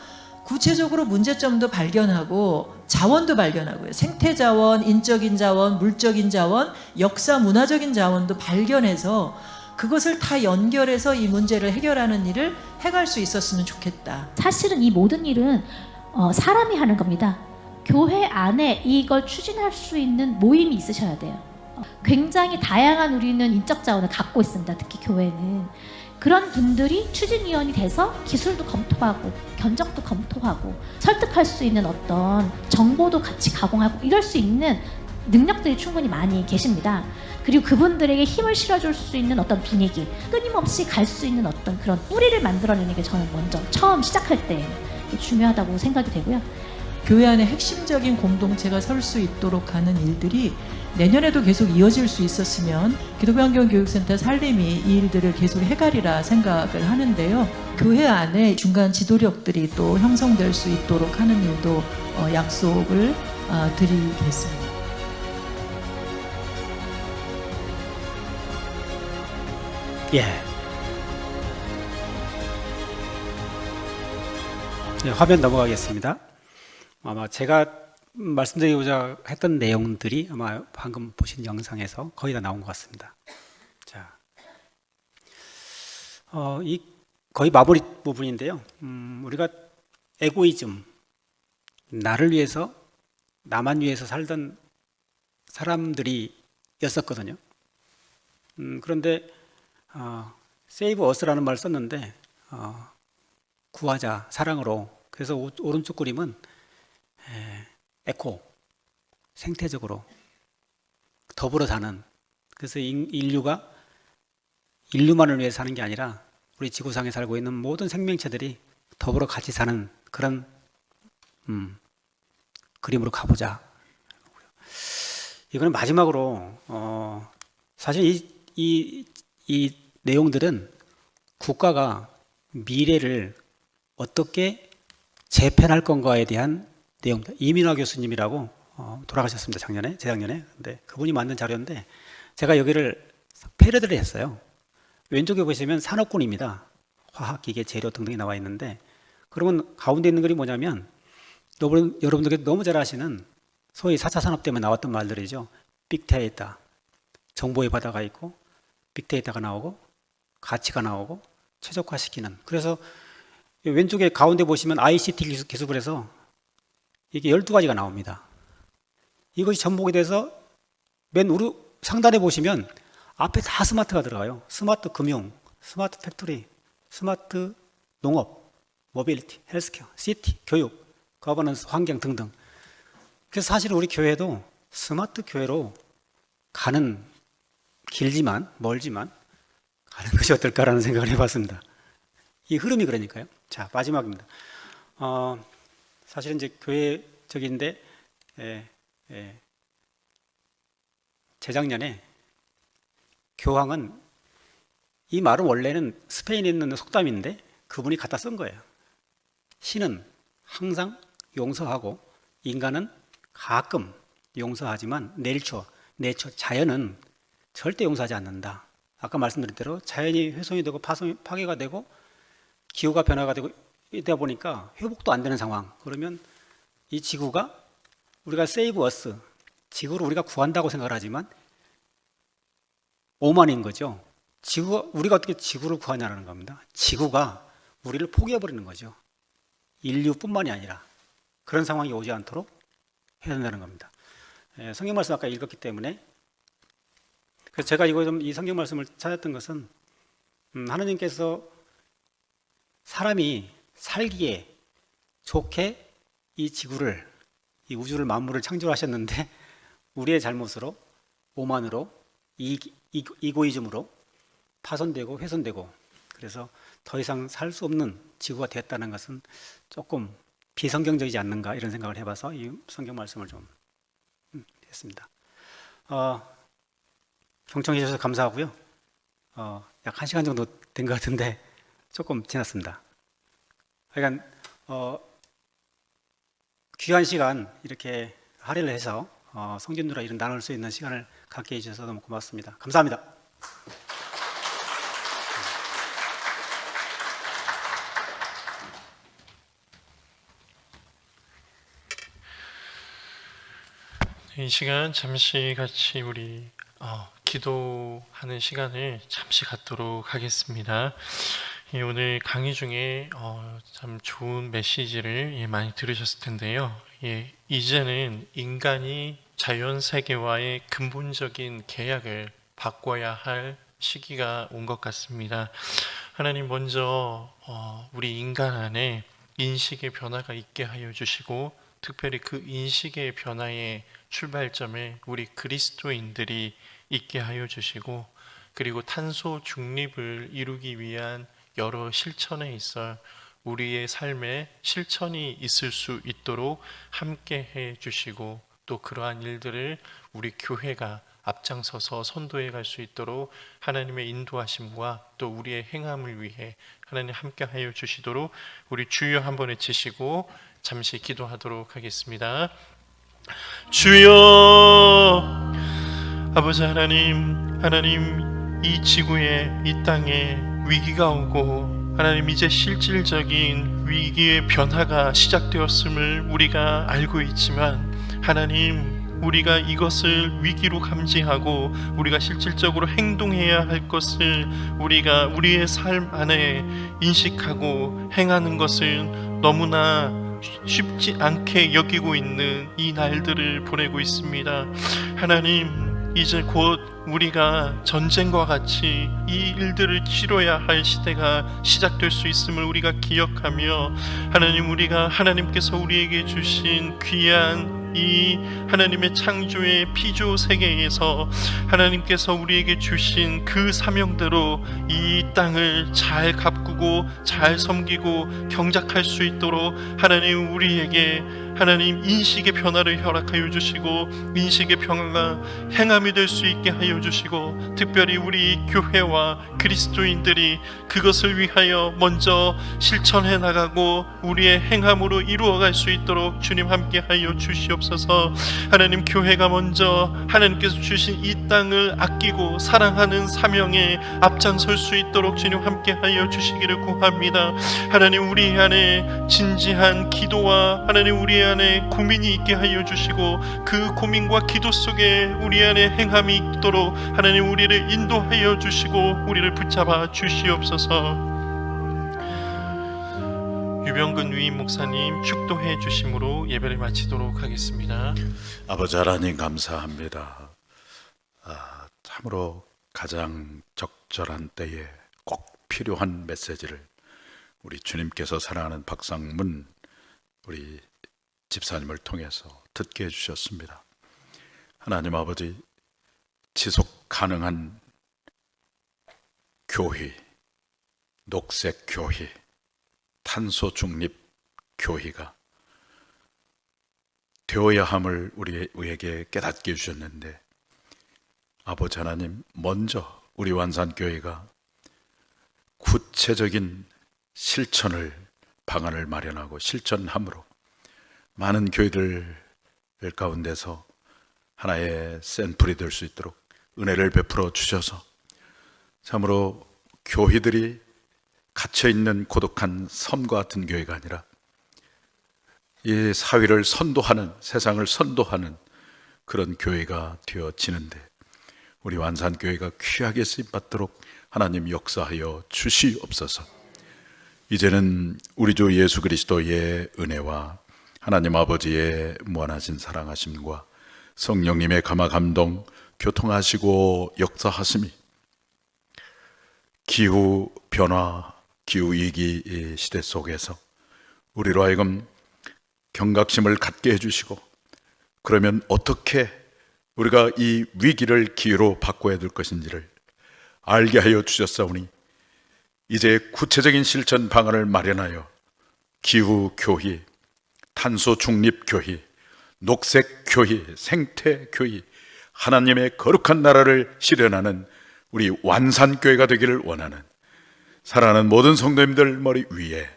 구체적으로 문제점도 발견하고 자원도 발견하고요. 생태 자원, 인적인 자원, 물적인 자원, 역사 문화적인 자원도 발견해서 그것을 다 연결해서 이 문제를 해결하는 일을 해갈 수 있었으면 좋겠다. 사실은 이 모든 일은 사람이 하는 겁니다. 교회 안에 이걸 추진할 수 있는 모임이 있으셔야 돼요. 굉장히 다양한 우리는 인적 자원을 갖고 있습니다. 특히 교회는. 그런 분들이 추진위원이 돼서 기술도 검토하고 견적도 검토하고 설득할 수 있는 어떤 정보도 같이 가공하고 이럴 수 있는 능력들이 충분히 많이 계십니다. 그리고 그분들에게 힘을 실어줄 수 있는 어떤 분위기, 끊임없이 갈 수 있는 어떤 그런 뿌리를 만들어내는 게 저는 먼저 처음 시작할 때 중요하다고 생각이 되고요. 교회 안에 핵심적인 공동체가 설 수 있도록 하는 일들이 내년에도 계속 이어질 수 있었으면 기독교환경교육센터 살림이 이 일들을 계속 해가리라 생각을 하는데요. 교회 안에 중간 지도력들이 또 형성될 수 있도록 하는 일도 약속을 드리겠습니다. 예. 네, 화면 넘어가겠습니다. 아마 제가 말씀드리고자 했던 내용들이 아마 방금 보신 영상에서 거의 다 나온 것 같습니다. 자, 이 거의 마무리 부분인데요. 우리가 에고이즘, 나를 위해서, 나만 위해서 살던 사람들이었었거든요. 그런데 Save Us라는 말을 썼는데 구하자, 사랑으로. 그래서 오른쪽 그림은 에코, 생태적으로 더불어 사는, 그래서 인류가 인류만을 위해 사는 게 아니라 우리 지구상에 살고 있는 모든 생명체들이 더불어 같이 사는 그런 그림으로 가보자. 이거는 마지막으로 사실 이 내용들은 국가가 미래를 어떻게 재편할 건가에 대한 내용입니다. 이민화 교수님이라고 돌아가셨습니다. 재작년에. 근데 그분이 만든 자료인데 제가 여기를 패러디를 했어요. 왼쪽에 보시면 산업군입니다. 화학, 기계, 재료 등등이 나와 있는데, 그러면 가운데 있는 글이 뭐냐면 여러분들께 너무 잘 아시는 소위 4차 산업 때문에 나왔던 말들이죠. 빅데이터, 정보의 바다가 있고 빅데이터가 나오고 가치가 나오고 최적화시키는. 그래서 왼쪽에 가운데 보시면 ICT 기술을 해서 이게 12가지가 나옵니다. 이것이 접목이 돼서 맨 상단에 보시면 앞에 다 스마트가 들어가요. 스마트 금융, 스마트 팩토리, 스마트 농업, 모빌리티, 헬스케어, 시티, 교육, 거버넌스, 환경 등등. 그래서 사실 우리 교회도 스마트 교회로 가는 길지만 멀지만 가는 것이 어떨까라는 생각을 해봤습니다. 이 흐름이 그러니까요. 자, 마지막입니다. 사실은 이제 교회적인데 재작년에 교황은, 이 말은 원래는 스페인에 있는 속담인데 그분이 갖다 쓴 거예요. 신은 항상 용서하고 인간은 가끔 용서하지만 내처 자연은 절대 용서하지 않는다. 아까 말씀드린 대로 자연이 훼손이 되고 파괴가 되고 기후가 변화가 되고 이러다 보니까 회복도 안 되는 상황. 그러면 이 지구가, 우리가 save us, 지구를 우리가 구한다고 생각을 하지만 오만인 거죠. 우리가 어떻게 지구를 구하냐는 겁니다. 지구가 우리를 포기해버리는 거죠. 인류뿐만이 아니라 그런 상황이 오지 않도록 해야 된다는 겁니다. 성경 말씀 아까 읽었기 때문에, 그래서 제가 이 성경 말씀을 찾았던 것은 하나님께서 사람이 살기에 좋게 이 지구를, 이 우주를, 만물을 창조하셨는데 우리의 잘못으로, 오만으로, 이고이즘으로 파손되고 훼손되고, 그래서 더 이상 살 수 없는 지구가 되었다는 것은 조금 비성경적이지 않는가, 이런 생각을 해봐서 이 성경 말씀을 좀 했습니다. 경청해 주셔서 감사하고요. 약 1시간 정도 된 것 같은데 조금 지났습니다. 그러니까 귀한 시간 이렇게 할애를 해서 성전누라 이런 나눌 수 있는 시간을 갖게 해주셔서 너무 고맙습니다. 감사합니다. 이 시간 잠시 같이 우리 기도하는 시간을 잠시 갖도록 하겠습니다. 오늘 강의 중에 참 좋은 메시지를 많이 들으셨을 텐데요. 이제는 인간이 자연 세계와의 근본적인 계약을 바꿔야 할 시기가 온 것 같습니다. 하나님 먼저 우리 인간 안에 인식의 변화가 있게 하여 주시고, 특별히 그 인식의 변화의 출발점에 우리 그리스도인들이 있게 하여 주시고, 그리고 탄소 중립을 이루기 위한 여러 실천에 있어 우리의 삶에 실천이 있을 수 있도록 함께 해 주시고, 또 그러한 일들을 우리 교회가 앞장서서 선도해 갈 수 있도록 하나님의 인도하심과 또 우리의 행함을 위해 하나님 함께 하여 주시도록 우리 주여 한번 외치시고 잠시 기도하도록 하겠습니다. 주여, 아버지 하나님, 이 지구에, 이 땅에 위기가 오고 하나님, 이제 실질적인 위기의 변화가 시작되었음을 우리가 알고 있지만, 하나님, 우리가 이것을 위기로 감지하고 우리가 실질적으로 행동해야 할 것을 우리가 우리의 삶 안에 인식하고 행하는 것은 너무나 쉽지 않게 여기고 있는 이 날들을 보내고 있습니다. 하나님, 이제 곧 우리가 전쟁과 같이 이 일들을 치러야 할 시대가 시작될 수 있음을 우리가 기억하며, 하나님, 우리가 하나님께서 우리에게 주신 귀한 이 하나님의 창조의 피조 세계에서 하나님께서 우리에게 주신 그 사명대로 이 땅을 잘 가꾸고 잘 섬기고 경작할 수 있도록 하나님, 우리에게 하나님 인식의 변화를 허락하여 주시고, 인식의 변화가 행함이 될 수 있게 하여 주시고, 특별히 우리 교회와 그리스도인들이 그것을 위하여 먼저 실천해 나가고 우리의 행함으로 이루어갈 수 있도록 주님 함께 하여 주시옵소서. 하나님, 교회가 먼저 하나님께서 주신 이 땅을 아끼고 사랑하는 사명에 앞장설 수 있도록 주님 함께 하여 주시기를 구합니다. 하나님, 우리 안에 진지한 기도와 하나님 우리 안에 고민이 있게 하여 주시고, 그 고민과 기도 속에 우리 안에 행함이 있도록 하나님 우리를 인도하여 주시고 우리를 붙잡아 주시옵소서. 유병근 위임 목사님 축도해 주심으로 예배를 마치도록 하겠습니다. 아버지 하나님 감사합니다. 참으로 가장 적절한 때에 꼭 필요한 메시지를 우리 주님께서 사랑하는 박상문 우리 집사님을 통해서 듣게 해주셨습니다. 하나님 아버지, 지속 가능한 교회, 녹색 교회, 탄소 중립 교회가 되어야 함을 우리에게 깨닫게 해주셨는데, 아버지 하나님, 먼저 우리 완산교회가 구체적인 실천을, 방안을 마련하고 실천함으로 많은 교회들 가운데서 하나의 샘플이 될 수 있도록 은혜를 베풀어 주셔서 참으로 교회들이 갇혀있는 고독한 섬과 같은 교회가 아니라 이 사회를 선도하는, 세상을 선도하는 그런 교회가 되어지는데 우리 완산교회가 귀하게 쓰임받도록 하나님 역사하여 주시옵소서. 이제는 우리 주 예수 그리스도의 은혜와 하나님 아버지의 무한하신 사랑하심과 성령님의 감화 감동 교통하시고 역사하심이 기후 변화, 기후 위기 시대 속에서 우리로 하여금 경각심을 갖게 해주시고, 그러면 어떻게 우리가 이 위기를 기회로 바꿔야 될 것인지를 알게 하여 주셨사오니 이제 구체적인 실천 방안을 마련하여 기후 교회, 탄소 중립 교회, 녹색 교회, 생태 교회, 하나님의 거룩한 나라를 실현하는 우리 완산교회가 되기를 원하는 사랑하는 모든 성도님들 머리 위에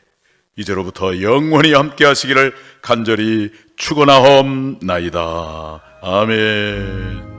이제로부터 영원히 함께 하시기를 간절히 축원하옵나이다. 아멘.